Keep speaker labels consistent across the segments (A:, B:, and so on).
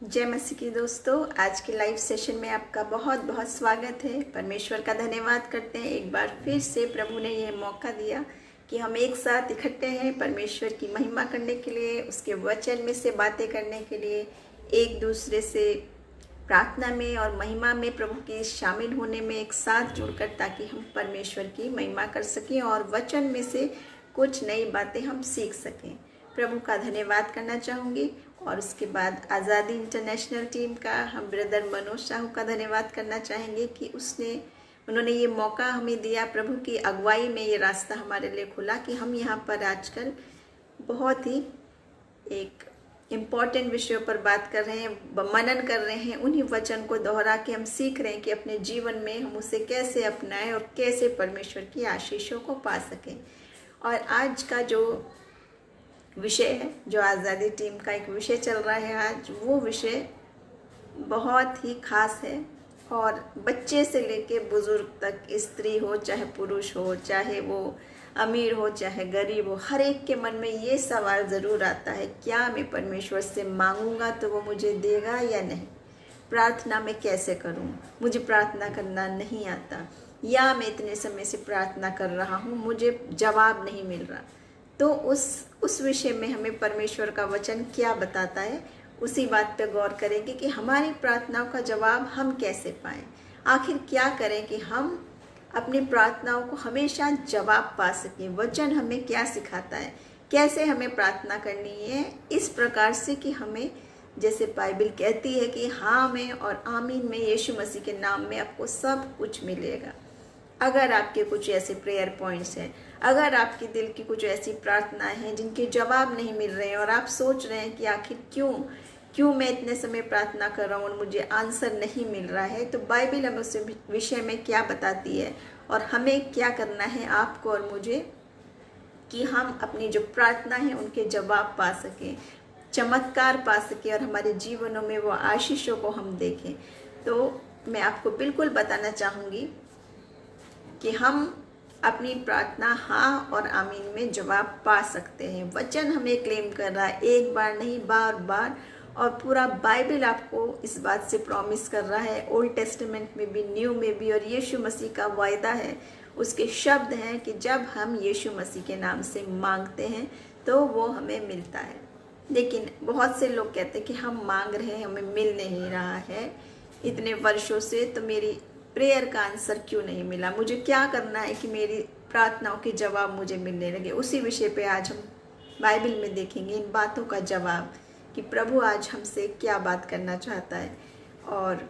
A: जय मसीह की दोस्तों, आज के लाइव सेशन में आपका बहुत बहुत स्वागत है। परमेश्वर का धन्यवाद करते हैं। एक बार फिर से प्रभु ने ये मौका दिया कि हम एक साथ इकट्ठे हैं परमेश्वर की महिमा करने के लिए, उसके वचन में से बातें करने के लिए, एक दूसरे से प्रार्थना में और महिमा में प्रभु के शामिल होने में एक साथ जुड़कर, ताकि हम परमेश्वर की महिमा कर सकें और वचन में से कुछ नई बातें हम सीख सकें। प्रभु का धन्यवाद करना चाहूँगी और उसके बाद आज़ादी इंटरनेशनल टीम का हम ब्रदर मनोज साहू का धन्यवाद करना चाहेंगे कि उन्होंने ये मौका हमें दिया। प्रभु की अगुवाई में ये रास्ता हमारे लिए खुला कि हम यहाँ पर आजकल बहुत ही एक इम्पॉर्टेंट विषयों पर बात कर रहे हैं, मनन कर रहे हैं। उन्हीं वचन को दोहरा के हम सीख रहे हैं कि अपने जीवन में हम उसे कैसे अपनाएं और कैसे परमेश्वर की आशीषों को पा सकें। और आज का जो विषय है, जो आज़ादी टीम का एक विषय चल रहा है आज, वो विषय बहुत ही खास है और बच्चे से लेके बुजुर्ग तक, स्त्री हो चाहे पुरुष हो, चाहे वो अमीर हो चाहे गरीब हो, हर एक के मन में ये सवाल ज़रूर आता है, क्या मैं परमेश्वर से मांगूंगा तो वो मुझे देगा या नहीं? प्रार्थना मैं कैसे करूं? मुझे प्रार्थना करना नहीं आता, या मैं इतने समय से प्रार्थना कर रहा हूं, मुझे जवाब नहीं मिल रहा। तो उस विषय में हमें परमेश्वर का वचन क्या बताता है, उसी बात पे गौर करेंगे कि हमारी प्रार्थनाओं का जवाब हम कैसे पाएं। आखिर क्या करें कि हम अपनी प्रार्थनाओं को हमेशा जवाब पा सकें। वचन हमें क्या सिखाता है, कैसे हमें प्रार्थना करनी है, इस प्रकार से कि हमें, जैसे बाइबल कहती है कि हाँ में और आमीन में यीशु मसीह के नाम में आपको सब कुछ मिलेगा। अगर आपके कुछ ऐसे प्रेयर पॉइंट्स हैं, अगर आपके दिल की कुछ ऐसी प्रार्थनाएं हैं जिनके जवाब नहीं मिल रहे हैं और आप सोच रहे हैं कि आखिर क्यों मैं इतने समय प्रार्थना कर रहा हूँ और मुझे आंसर नहीं मिल रहा है, तो बाइबल हमें उस विषय में क्या बताती है और हमें क्या करना है, आपको और मुझे, कि हम अपनी जो प्रार्थना है उनके जवाब पा सकें, चमत्कार पा सकें और हमारे जीवनों में वो आशीषों को हम देखें। तो मैं आपको बिल्कुल बताना चाहूँगी कि हम अपनी प्रार्थना हाँ और आमीन में जवाब पा सकते हैं। वचन हमें क्लेम कर रहा है, एक बार नहीं बार बार, और पूरा बाइबल आपको इस बात से प्रॉमिस कर रहा है, ओल्ड टेस्टामेंट में भी, न्यू में भी, और यीशु मसीह का वायदा है, उसके शब्द हैं कि जब हम यीशु मसीह के नाम से मांगते हैं तो वो हमें मिलता है। लेकिन बहुत से लोग कहते हैं कि हम मांग रहे हैं, हमें मिल नहीं रहा है इतने वर्षों से, तो मेरी प्रेयर का आंसर क्यों नहीं मिला, मुझे क्या करना है कि मेरी प्रार्थनाओं के जवाब मुझे मिलने लगे। उसी विषय पे आज हम बाइबल में देखेंगे इन बातों का जवाब, कि प्रभु आज हमसे क्या बात करना चाहता है। और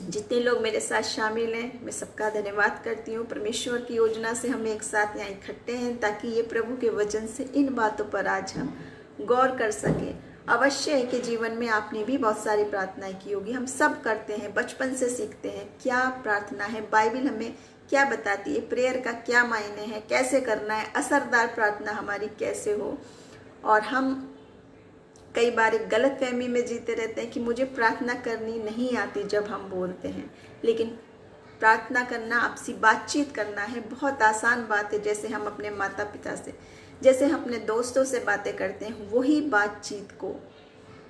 A: जितने लोग मेरे साथ शामिल हैं, मैं सबका धन्यवाद करती हूँ। परमेश्वर की योजना से हम एक साथ यहाँ इकट्ठे हैं ताकि ये प्रभु के वचन से इन बातों पर आज हम गौर कर सकें। अवश्य है कि जीवन में आपने भी बहुत सारी प्रार्थनाएं की होगी, हम सब करते हैं, बचपन से सीखते हैं क्या प्रार्थना है, बाइबल हमें क्या बताती है, प्रेयर का क्या मायने हैं, कैसे करना है, असरदार प्रार्थना हमारी कैसे हो। और हम कई बार एक गलत फहमी में जीते रहते हैं कि मुझे प्रार्थना करनी नहीं आती जब हम बोलते हैं। लेकिन प्रार्थना करना, आपसी बातचीत करना है, बहुत आसान बात है। जैसे हम अपने माता पिता से, जैसे हम अपने दोस्तों से बातें करते हैं, वही बातचीत को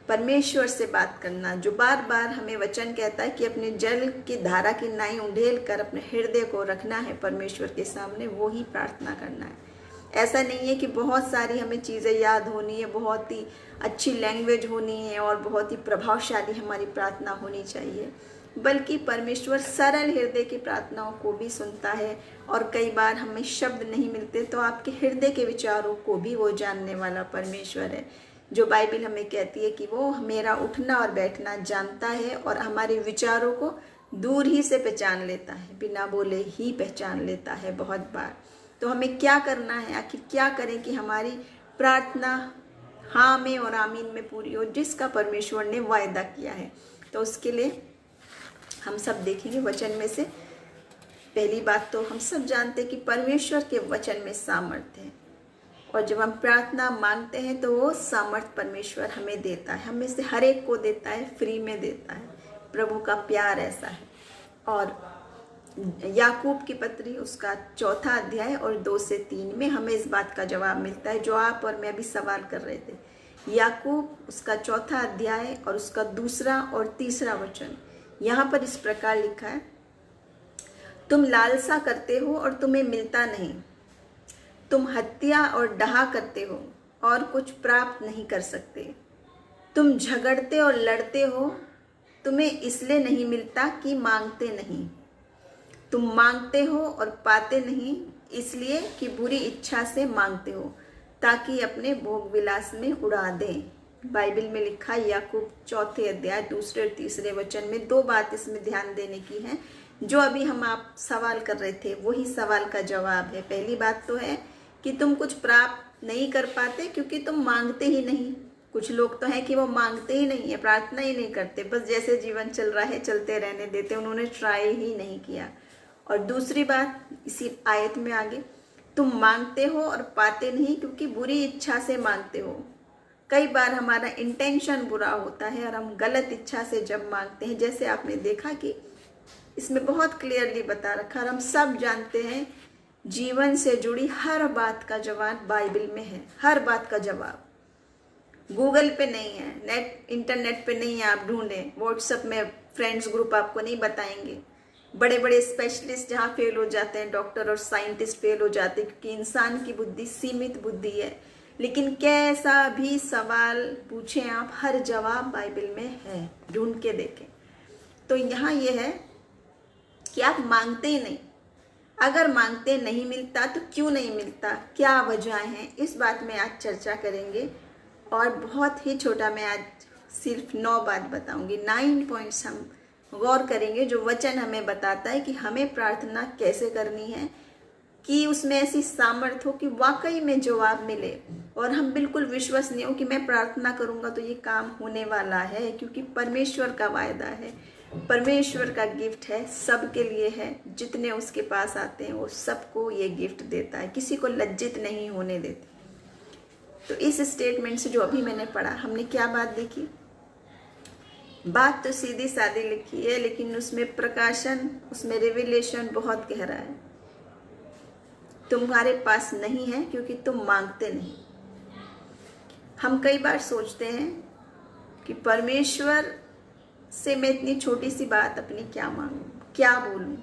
A: परमेश्वर से बात करना, जो बार बार हमें वचन कहता है कि अपने जल की धारा की नाई उंडेल कर अपने हृदय को रखना है परमेश्वर के सामने, वो ही प्रार्थना करना है। ऐसा नहीं है कि बहुत सारी हमें चीज़ें याद होनी है, बहुत ही अच्छी लैंग्वेज होनी है और बहुत ही प्रभावशाली हमारी प्रार्थना होनी चाहिए, बल्कि परमेश्वर सरल हृदय की प्रार्थनाओं को भी सुनता है। और कई बार हमें शब्द नहीं मिलते तो आपके हृदय के विचारों को भी वो जानने वाला परमेश्वर है, जो बाइबल हमें कहती है कि वो मेरा उठना और बैठना जानता है और हमारे विचारों को दूर ही से पहचान लेता है, बिना बोले ही पहचान लेता है बहुत बार। तो हमें क्या करना है, आखिर क्या करें कि हमारी प्रार्थना हाँ में और आमीन में पूरी हो, जिसका परमेश्वर ने वायदा किया है। तो उसके लिए हम सब देखेंगे वचन में से। पहली बात तो हम सब जानते हैं कि परमेश्वर के वचन में सामर्थ्य है, और जब हम प्रार्थना मांगते हैं तो वो सामर्थ्य परमेश्वर हमें देता है, हमें से हर एक को देता है, फ्री में देता है। प्रभु का प्यार ऐसा है। और याकूब की पत्री उसका 4 अध्याय और 2 से 3 में हमें इस बात का जवाब मिलता है, जो आप और मैं भी सवाल कर रहे थे याकूब उसका 4 अध्याय और उसका 2 और 3 वचन। यहाँ पर इस प्रकार लिखा है, तुम लालसा करते हो और तुम्हें मिलता नहीं, तुम हत्या और डहा करते हो और कुछ प्राप्त नहीं कर सकते, तुम झगड़ते और लड़ते हो, तुम्हें इसलिए नहीं मिलता कि मांगते नहीं, तुम मांगते हो और पाते नहीं इसलिए कि बुरी इच्छा से मांगते हो ताकि अपने भोग विलास में उड़ा दें। बाइबल में लिखा याकूब 4 अध्याय 2 और 3 वचन में 2 बात इसमें ध्यान देने की है। जो अभी हम आप सवाल कर रहे थे वही सवाल का जवाब है। पहली बात तो है कि तुम कुछ प्राप्त नहीं कर पाते क्योंकि तुम मांगते ही नहीं। कुछ लोग तो हैं कि वो मांगते ही नहीं है, प्रार्थना ही नहीं करते, बस जैसे जीवन चल रहा है चलते रहने देते, उन्होंने ट्राई ही नहीं किया। और दूसरी बात इसी आयत में आगे, तुम मांगते हो और पाते नहीं क्योंकि बुरी इच्छा से मांगते हो। कई बार हमारा इंटेंशन बुरा होता है और हम गलत इच्छा से जब मांगते हैं, जैसे आपने देखा कि इसमें बहुत क्लियरली बता रखा, और हम सब जानते हैं जीवन से जुड़ी हर बात का जवाब बाइबल में है। हर बात का जवाब गूगल पे नहीं है, इंटरनेट पे नहीं है, आप ढूंढें, व्हाट्सएप में फ्रेंड्स ग्रुप आपको नहीं बताएंगे। बड़े बड़े स्पेशलिस्ट जहाँ फेल हो जाते हैं, डॉक्टर और साइंटिस्ट फेल हो जाते हैं क्योंकि इंसान की बुद्धि सीमित बुद्धि है। लेकिन कैसा भी सवाल पूछें आप, हर जवाब बाइबल में है, ढूंढ के देखें। तो यहाँ ये है कि आप मांगते ही नहीं। अगर मांगते नहीं मिलता तो क्यों नहीं मिलता, क्या वजह है, इस बात में आज चर्चा करेंगे। और बहुत ही छोटा, मैं आज सिर्फ 9 बात बताऊंगी, 9 पॉइंट्स हम गौर करेंगे जो वचन हमें बताता है कि हमें प्रार्थना कैसे करनी है, कि उसमें ऐसी सामर्थ्य हो कि वाकई में जवाब मिले और हम बिल्कुल विश्वसनीय हो कि मैं प्रार्थना करूंगा तो ये काम होने वाला है, क्योंकि परमेश्वर का वायदा है, परमेश्वर का गिफ्ट है, सबके लिए है। जितने उसके पास आते हैं वो सबको ये गिफ्ट देता है, किसी को लज्जित नहीं होने देता। तो इस स्टेटमेंट से जो अभी मैंने पढ़ा, हमने क्या बात देखी, बात तो सीधी सादी लिखी है लेकिन उसमें प्रकाशन, उसमें रिविलेशन बहुत गहरा है। तुम्हारे पास नहीं है क्योंकि तुम मांगते नहीं। हम कई बार सोचते हैं कि परमेश्वर से मैं इतनी छोटी सी बात अपनी क्या मांगूं, क्या बोलूं।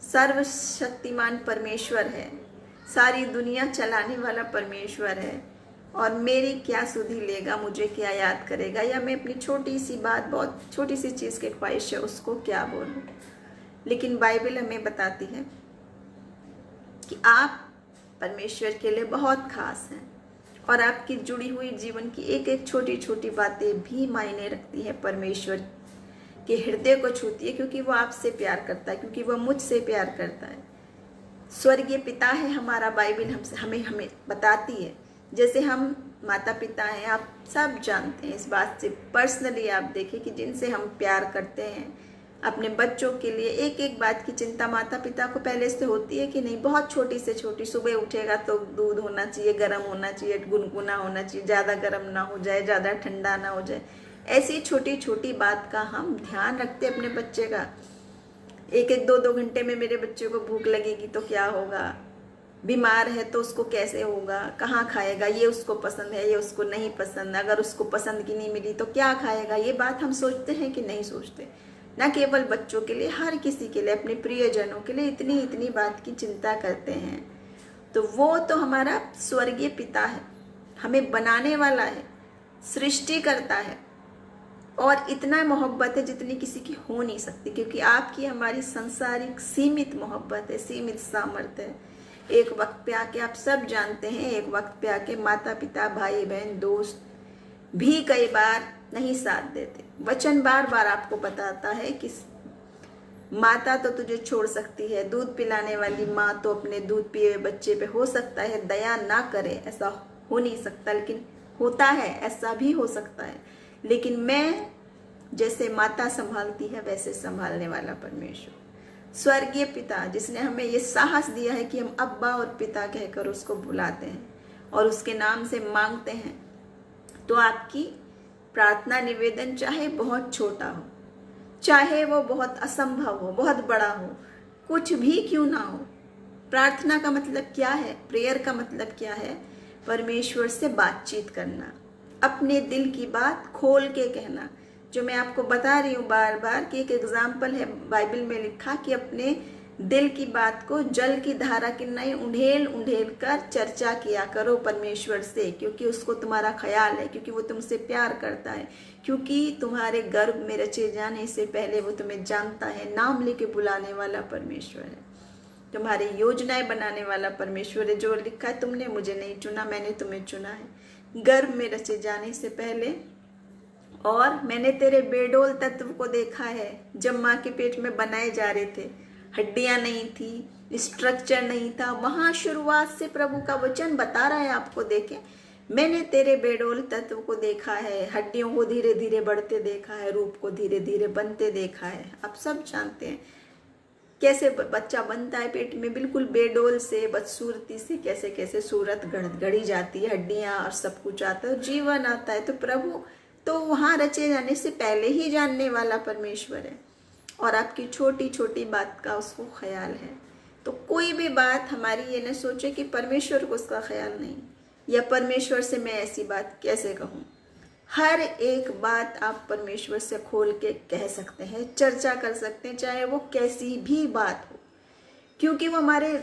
A: सर्वशक्तिमान परमेश्वर है, सारी दुनिया चलाने वाला परमेश्वर है, और मेरी क्या सुधि लेगा, मुझे क्या याद करेगा, या मैं अपनी छोटी सी बात, बहुत छोटी सी चीज़ की ख्वाहिश है, उसको क्या बोलूं। लेकिन बाइबल हमें बताती है कि आप परमेश्वर के लिए बहुत खास हैं और आपकी जुड़ी हुई जीवन की एक एक छोटी छोटी बातें भी मायने रखती है, परमेश्वर के हृदय को छूती है, क्योंकि वो आपसे प्यार करता है, क्योंकि वो मुझसे प्यार करता है। स्वर्गीय पिता है हमारा, बाइबल हमसे हमें बताती है। जैसे हम माता पिता हैं, आप सब जानते हैं इस बात से, पर्सनली आप देखें कि जिनसे हम प्यार करते हैं अपने बच्चों के लिए, एक एक बात की चिंता माता पिता को पहले से होती है कि नहीं। बहुत छोटी से छोटी, सुबह उठेगा तो दूध होना चाहिए, गर्म होना चाहिए, गुनगुना होना चाहिए, ज़्यादा गर्म ना हो जाए, ज़्यादा ठंडा ना हो जाए। ऐसी छोटी छोटी बात का हम ध्यान रखते अपने बच्चे का। एक एक 2-2 घंटे में मेरे बच्चे को भूख लगेगी तो क्या होगा, बीमार है तो उसको कैसे होगा, कहाँ खाएगा, ये उसको पसंद है, ये उसको नहीं पसंद, अगर उसको पसंद की नहीं मिली तो क्या खाएगा। ये बात हम सोचते हैं कि नहीं सोचते। न केवल बच्चों के लिए, हर किसी के लिए, अपने प्रियजनों के लिए इतनी इतनी बात की चिंता करते हैं। तो वो तो हमारा स्वर्गीय पिता है, हमें बनाने वाला है, सृष्टि करता है, और इतना मोहब्बत है जितनी किसी की हो नहीं सकती, क्योंकि आपकी हमारी संसारिक सीमित मोहब्बत है, सीमित सामर्थ्य है। एक वक्त पे आके, आप सब जानते हैं, एक वक्त पे आके माता पिता, भाई बहन, दोस्त भी कई बार नहीं साथ देते। वचन बार बार आपको बताता है कि माता तो तुझे छोड़ सकती है, दूध पिलाने वाली माँ तो अपने दूध पिए हुए बच्चे पे हो सकता है दया ना करे, ऐसा हो नहीं सकता, लेकिन होता है, ऐसा भी हो सकता है। लेकिन मैं जैसे माता संभालती है वैसे संभालने वाला परमेश्वर, स्वर्गीय पिता, जिसने हमें ये साहस दिया है कि हम अब्बा और पिता कहकर उसको बुलाते हैं और उसके नाम से मांगते हैं। तो आपकी प्रार्थना निवेदन चाहे बहुत छोटा हो, चाहे वो बहुत असंभव हो, बहुत बड़ा हो, कुछ भी क्यों ना हो, प्रार्थना का मतलब क्या है, प्रेयर का मतलब क्या है, परमेश्वर से बातचीत करना, अपने दिल की बात खोल के कहना। जो मैं आपको बता रही हूँ बार बार कि एक एग्जाम्पल है बाइबल में लिखा कि अपने दिल की बात को जल की धारा की नहीं उंडेल उंडेल कर चर्चा किया करो परमेश्वर से, क्योंकि उसको तुम्हारा ख्याल है, क्योंकि वो तुमसे प्यार करता है, क्योंकि तुम्हारे गर्भ में रचे जाने से पहले वो तुम्हें जानता है। नाम लेके बुलाने वाला परमेश्वर है, तुम्हारी योजनाएं बनाने वाला परमेश्वर है। जो लिखा है, तुमने मुझे नहीं चुना, मैंने तुम्हें चुना है गर्भ में रचे जाने से पहले। और मैंने तेरे बेडोल तत्व को देखा है, जब माँ के पेट में बनाए जा रहे थे, हड्डियां नहीं थी, स्ट्रक्चर नहीं था, वहां शुरुआत से प्रभु का वचन बता रहा है आपको। देखें, मैंने तेरे बेडोल तत्व को देखा है, हड्डियों को धीरे धीरे बढ़ते देखा है, रूप को धीरे धीरे बनते देखा है। आप सब जानते हैं कैसे बच्चा बनता है पेट में, बिल्कुल बेडोल से, बदसूरती से कैसे कैसे सूरत गढ़ी जाती है, हड्डियां और सब कुछ आता है, जीवन आता है। तो प्रभु तो वहां रचे जाने से पहले ही जानने वाला परमेश्वर है, और आपकी छोटी छोटी बात का उसको ख्याल है। तो कोई भी बात हमारी ये न सोचे कि परमेश्वर को उसका ख्याल नहीं, या परमेश्वर से मैं ऐसी बात कैसे कहूँ। हर एक बात आप परमेश्वर से खोल के कह सकते हैं, चर्चा कर सकते हैं, चाहे वो कैसी भी बात हो, क्योंकि वो हमारे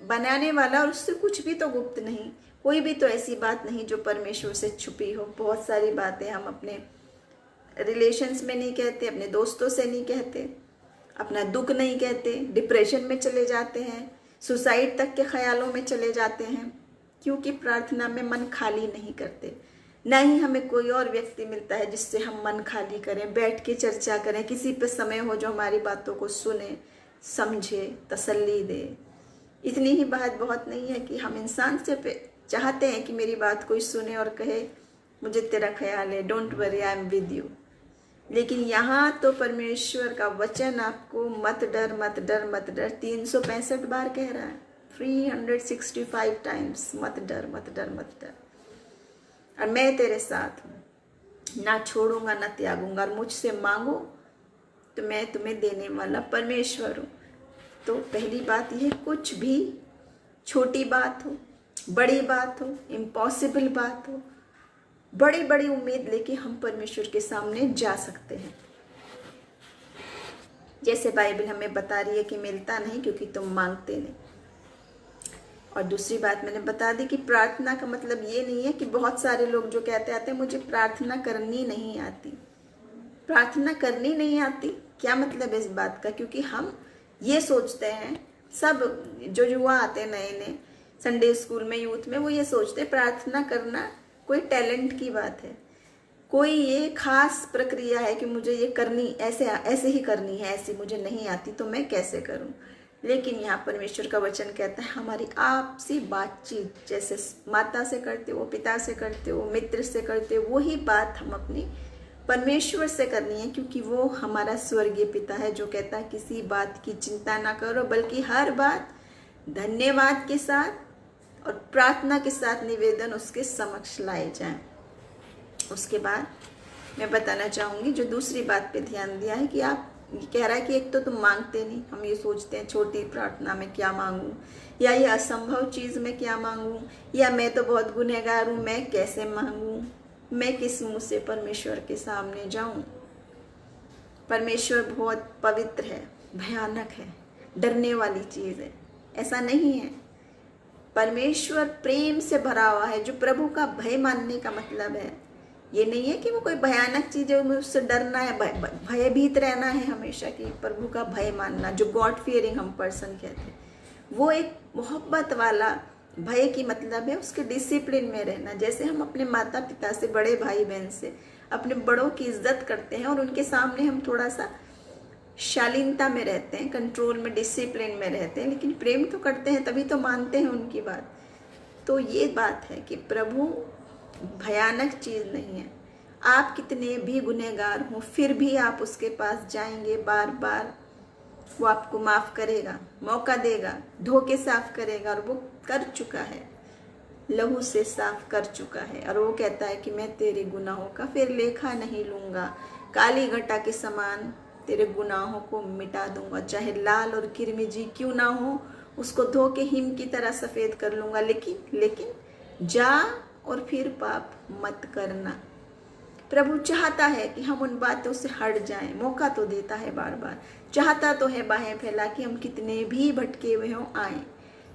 A: बनाने वाला, और उससे कुछ भी तो गुप्त नहीं, कोई भी तो ऐसी बात नहीं जो परमेश्वर से छुपी हो। बहुत सारी बातें हम अपने रिलेशंस में नहीं कहते, अपने दोस्तों से नहीं कहते, अपना दुख नहीं कहते, डिप्रेशन में चले जाते हैं, सुसाइड तक के ख्यालों में चले जाते हैं, क्योंकि प्रार्थना में मन खाली नहीं करते। ना ही हमें कोई और व्यक्ति मिलता है जिससे हम मन खाली करें, बैठ के चर्चा करें, किसी पे समय हो जो हमारी बातों को सुने, समझे, तसल्ली दे। इतनी ही बात बहुत नहीं है कि हम इंसान से चाहते हैं कि मेरी बात कोई सुने और कहे मुझे तेरा ख्याल है, don't worry, I am with you. लेकिन यहाँ तो परमेश्वर का वचन आपको मत डर मत डर मत डर 365 बार कह रहा है, 365 टाइम्स, मत डर मत डर मत डर, और मैं तेरे साथ हूँ, ना छोड़ूंगा ना त्यागूंगा, और मुझसे मांगो तो मैं तुम्हें देने वाला परमेश्वर हूँ। तो पहली बात यह, कुछ भी छोटी बात हो, बड़ी बात हो, इम्पॉसिबल बात हो, बड़ी बड़ी उम्मीद लेके हम परमेश्वर के सामने जा सकते हैं। जैसे बाइबल हमें बता रही है कि मिलता नहीं क्योंकि तुम मांगते नहीं। और दूसरी बात मैंने बता दी कि प्रार्थना का मतलब ये नहीं है कि बहुत सारे लोग जो कहते आते हैं मुझे प्रार्थना करनी नहीं आती। प्रार्थना करनी नहीं आती, क्या मतलब इस बात का? क्योंकि हम ये सोचते हैं, सब जो युवा आते हैं नए नए संडे स्कूल में, यूथ में, वो ये सोचते हैं प्रार्थना करना कोई टैलेंट की बात है, कोई ये खास प्रक्रिया है कि मुझे ये करनी ऐसे ही करनी है, ऐसी मुझे नहीं आती तो मैं कैसे करूं। लेकिन यहाँ परमेश्वर का वचन कहता है हमारी आपसी बातचीत जैसे माता से करते हो, पिता से करते हो, मित्र से करते हो, वही बात हम अपनी परमेश्वर से करनी है, क्योंकि वो हमारा स्वर्गीय पिता है जो कहता है किसी बात की चिंता ना करो, बल्कि हर बात धन्यवाद के साथ और प्रार्थना के साथ निवेदन उसके समक्ष लाए जाएं। उसके बाद मैं बताना चाहूँगी, जो दूसरी बात पे ध्यान दिया है कि आप कह रहा है कि एक तो तुम मांगते नहीं, हम ये सोचते हैं छोटी प्रार्थना में क्या मांगूं, या ये असंभव चीज़ में क्या मांगूं, या मैं तो बहुत गुनहगार हूँ, मैं कैसे मांगूं, मैं किस मुँह से परमेश्वर के सामने जाऊं। परमेश्वर बहुत पवित्र है, भयानक है, डरने वाली चीज़ है, ऐसा नहीं है। परमेश्वर प्रेम से भरा हुआ है। जो प्रभु का भय मानने का मतलब है, ये नहीं है कि वो कोई भयानक चीज़ है, उससे डरना है, भयभीत रहना है हमेशा, कि प्रभु का भय मानना, जो गॉड फियरिंग हम पर्सन कहते हैं, वो एक मोहब्बत वाला भय की मतलब है उसके डिसिप्लिन में रहना। जैसे हम अपने माता पिता से, बड़े भाई बहन से, अपने बड़ों की इज्जत करते हैं और उनके सामने हम थोड़ा सा शालीनता में रहते हैं, कंट्रोल में, डिसिप्लिन में रहते हैं, लेकिन प्रेम तो करते हैं, तभी तो मानते हैं उनकी बात। तो ये बात है कि प्रभु भयानक चीज़ नहीं है। आप कितने भी गुनहगार हो फिर भी आप उसके पास जाएंगे बार बार, वो आपको माफ़ करेगा, मौका देगा, धोखे साफ करेगा, और वो कर चुका है, लहू से साफ कर चुका है। और वो कहता है कि मैं तेरे गुनाहों का फिर लेखा नहीं लूँगा, काली घटा के समान तेरे गुनाहों को मिटा दूंगा, चाहे लाल और किरमिजी क्यों ना हो, उसको धो के हिम की तरह सफ़ेद कर लूँगा। लेकिन जा और फिर पाप मत करना। प्रभु चाहता है कि हम उन बातों से हट जाएं, मौका तो देता है बार बार, चाहता तो है बाहें फैला कि हम कितने भी भटके हुए हों आएं।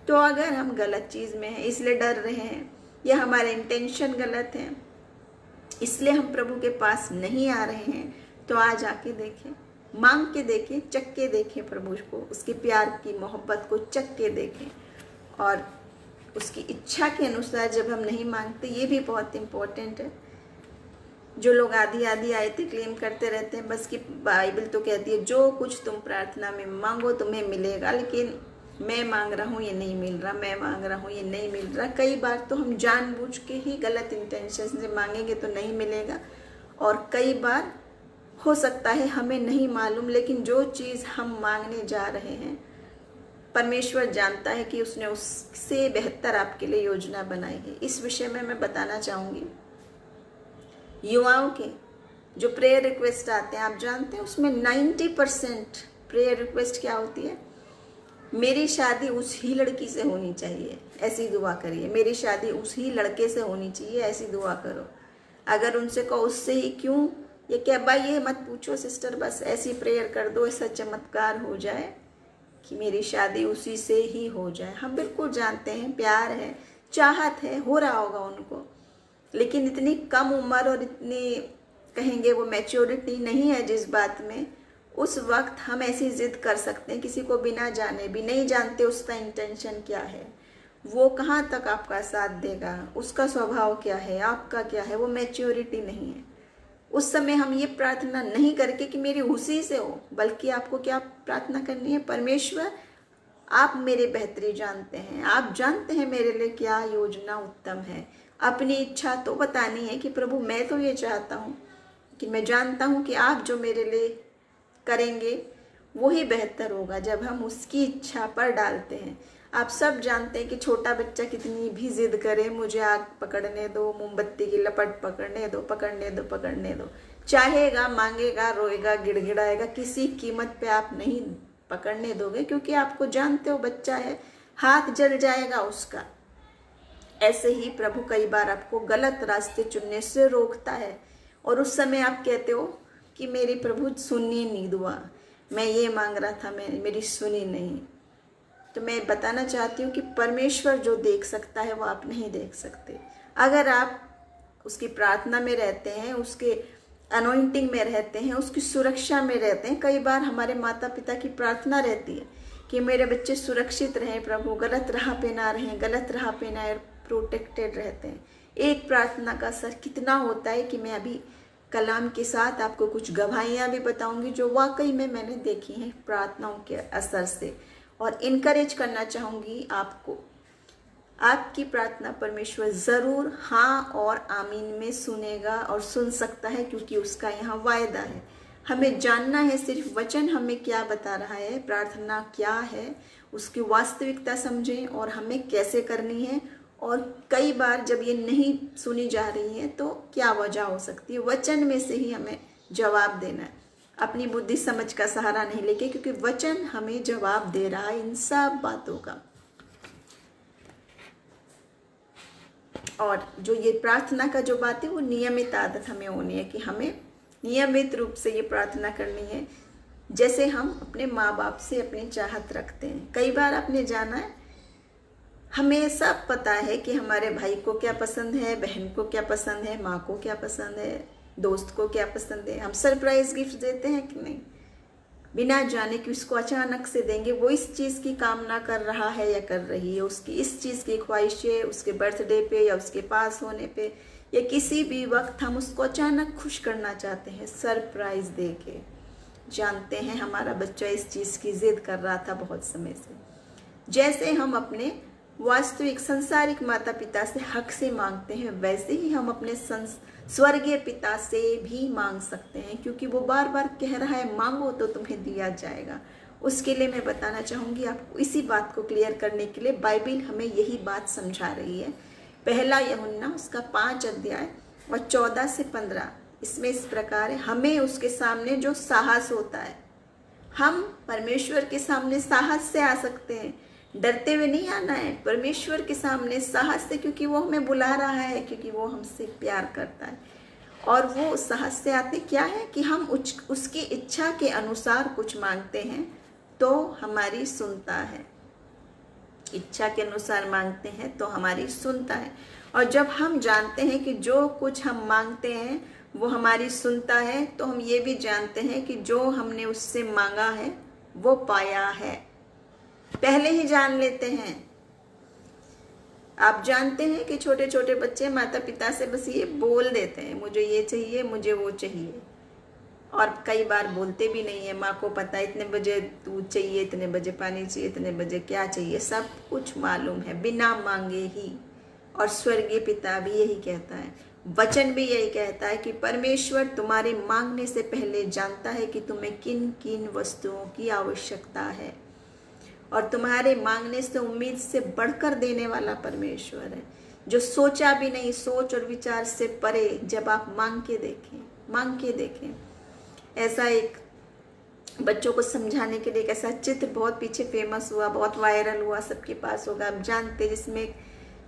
A: तो अगर हम गलत चीज़ में हैं, इसलिए डर रहे हैं, या हमारे इंटेंशन गलत हैं, इसलिए हम प्रभु के पास नहीं आ रहे हैं, तो आज आके देखें, मांग के देखें, चख के देखें प्रभु को, उसके प्यार की मोहब्बत को चख के देखें। और उसकी इच्छा के अनुसार जब हम नहीं मांगते, ये भी बहुत इम्पोर्टेंट है। जो लोग आधी आधी आयतें क्लेम करते रहते हैं, बस कि बाइबल तो कहती है जो कुछ तुम प्रार्थना में मांगो तुम्हें मिलेगा, लेकिन मैं मांग रहा हूँ ये नहीं मिल रहा, मैं मांग रहा हूँ ये नहीं मिल रहा। कई बार तो हम जानबूझ के ही गलत इंटेंशन से मांगेंगे तो नहीं मिलेगा, और कई बार हो सकता है हमें नहीं मालूम, लेकिन जो चीज़ हम मांगने जा रहे हैं परमेश्वर जानता है कि उसने उससे बेहतर आपके लिए योजना बनाई है। इस विषय में मैं बताना चाहूँगी, युवाओं के जो प्रेयर रिक्वेस्ट आते हैं, आप जानते हैं उसमें 90% प्रेयर रिक्वेस्ट क्या होती है? मेरी शादी उस ही लड़की से होनी चाहिए, ऐसी दुआ करिए। मेरी शादी उस ही लड़के से होनी चाहिए, ऐसी दुआ करो। अगर उनसे कहो उससे ही क्यों, ये क्या भाई, ये मत पूछो सिस्टर, बस ऐसी प्रेयर कर दो, ऐसा चमत्कार हो जाए कि मेरी शादी उसी से ही हो जाए। हम बिल्कुल जानते हैं प्यार है, चाहत है, हो रहा होगा उनको, लेकिन इतनी कम उम्र और इतनी कहेंगे वो मैच्योरिटी नहीं है जिस बात में उस वक्त हम ऐसी जिद कर सकते हैं किसी को बिना जाने भी। नहीं जानते उसका इंटेंशन क्या है, वो कहाँ तक आपका साथ देगा, उसका स्वभाव क्या है, आपका क्या है, वो मैच्योरिटी नहीं है। उस समय हम ये प्रार्थना नहीं करके कि मेरी उसी से हो, बल्कि आपको क्या प्रार्थना करनी है? परमेश्वर आप मेरे बेहतरी जानते हैं, आप जानते हैं मेरे लिए क्या योजना उत्तम है। अपनी इच्छा तो बतानी है कि प्रभु मैं तो ये चाहता हूँ कि मैं जानता हूँ कि आप जो मेरे लिए करेंगे वो ही बेहतर होगा जब हम उसकी इच्छा पर डालते हैं। आप सब जानते हैं कि छोटा बच्चा कितनी भी जिद करे, मुझे आग पकड़ने दो, मोमबत्ती की लपट पकड़ने दो, पकड़ने दो, पकड़ने दो, चाहेगा, मांगेगा, रोएगा, गिड़गिड़ाएगा, किसी कीमत पे आप नहीं पकड़ने दोगे, क्योंकि आपको जानते हो बच्चा है, हाथ जल जाएगा उसका। ऐसे ही प्रभु कई बार आपको गलत रास्ते चुनने से रोकता है, और उस समय आप कहते हो कि मेरी प्रभु सुनी नहीं दुआ, मैं ये मांग रहा था, मेरी सुनी नहीं। तो मैं बताना चाहती हूँ कि परमेश्वर जो देख सकता है वो आप नहीं देख सकते। अगर आप उसकी प्रार्थना में रहते हैं, उसके अनॉइंटिंग में रहते हैं, उसकी सुरक्षा में रहते हैं। कई बार हमारे माता पिता की प्रार्थना रहती है कि मेरे बच्चे सुरक्षित रहें प्रभु, गलत राह पे ना रहें, गलत राह पे ना, प्रोटेक्टेड रहते हैं। एक प्रार्थना का असर कितना होता है कि मैं अभी कलाम के साथ आपको कुछ गवाहियाँ भी बताऊंगी जो वाकई में मैंने देखी हैं प्रार्थनाओं के असर से, और इनकरेज करना चाहूँगी आपको। आपकी प्रार्थना परमेश्वर ज़रूर हाँ और आमीन में सुनेगा और सुन सकता है, क्योंकि उसका यहाँ वायदा है। हमें जानना है सिर्फ वचन हमें क्या बता रहा है, प्रार्थना क्या है, उसकी वास्तविकता समझें और हमें कैसे करनी है। और कई बार जब ये नहीं सुनी जा रही है तो क्या वजह हो सकती है, वचन में से ही हमें जवाब देना है, अपनी बुद्धि समझ का सहारा नहीं लेके, क्योंकि वचन हमें जवाब दे रहा है इन सब बातों का। और जो ये प्रार्थना का जो बात है वो नियमित आदत हमें होनी है कि हमें नियमित रूप से ये प्रार्थना करनी है, जैसे हम अपने माँ बाप से अपनी चाहत रखते हैं। कई बार आपने जाना है, हमें सब पता है कि हमारे भाई को क्या पसंद है, बहन को क्या पसंद है, माँ को क्या पसंद है, दोस्त को क्या पसंद है। हम सरप्राइज गिफ्ट देते हैं कि नहीं, बिना जाने कि उसको अचानक से देंगे। वो इस चीज़ की कामना कर रहा है या कर रही है, उसकी इस चीज़ की ख्वाहिश है, उसके बर्थडे पे या उसके पास होने पे या किसी भी वक्त हम उसको अचानक खुश करना चाहते हैं सरप्राइज दे के। जानते हैं हमारा बच्चा इस चीज़ की जिद कर रहा था बहुत समय से। जैसे हम अपने वास्तविक संसारिक माता पिता से हक से मांगते हैं, वैसे ही हम अपने स्वर्गीय पिता से भी मांग सकते हैं, क्योंकि वो बार बार कह रहा है मांगो तो तुम्हें दिया जाएगा। उसके लिए मैं बताना चाहूँगी आपको, इसी बात को क्लियर करने के लिए बाइबिल हमें यही बात समझा रही है। पहला यूहन्ना उसका 5 अध्याय और 14 से 15, इसमें इस प्रकार है, हमें उसके सामने जो साहस होता है, हम परमेश्वर के सामने साहस से आ सकते हैं, डरते हुए नहीं आना है परमेश्वर के सामने, साहस से, क्योंकि वो हमें बुला रहा है, क्योंकि वो हमसे प्यार करता है। और वो साहस से आते क्या है कि हम उसकी इच्छा के अनुसार कुछ मांगते हैं तो हमारी सुनता है। इच्छा के अनुसार मांगते हैं तो हमारी सुनता है। और जब हम जानते हैं कि जो कुछ हम मांगते हैं वो हमारी सुनता है, तो हम ये भी जानते हैं कि जो हमने उससे मांगा है वो पाया है। पहले ही जान लेते हैं। आप जानते हैं कि छोटे छोटे बच्चे माता पिता से बस ये बोल देते हैं, मुझे ये चाहिए, मुझे वो चाहिए, और कई बार बोलते भी नहीं है। माँ को पता है इतने बजे दूध चाहिए, इतने बजे पानी चाहिए, इतने बजे क्या चाहिए, सब कुछ मालूम है बिना मांगे ही। और स्वर्गीय पिता भी यही कहता है, वचन भी यही कहता है कि परमेश्वर तुम्हारे मांगने से पहले जानता है कि तुम्हें किन किन वस्तुओं की आवश्यकता है, और तुम्हारे मांगने से उम्मीद से बढ़कर देने वाला परमेश्वर है, जो सोचा भी नहीं, सोच और विचार से परे। जब आप मांग के देखें। ऐसा एक बच्चों को समझाने के लिए एक ऐसा चित्र बहुत पीछे फेमस हुआ, बहुत वायरल हुआ, सबके पास होगा, आप जानते, जिसमें एक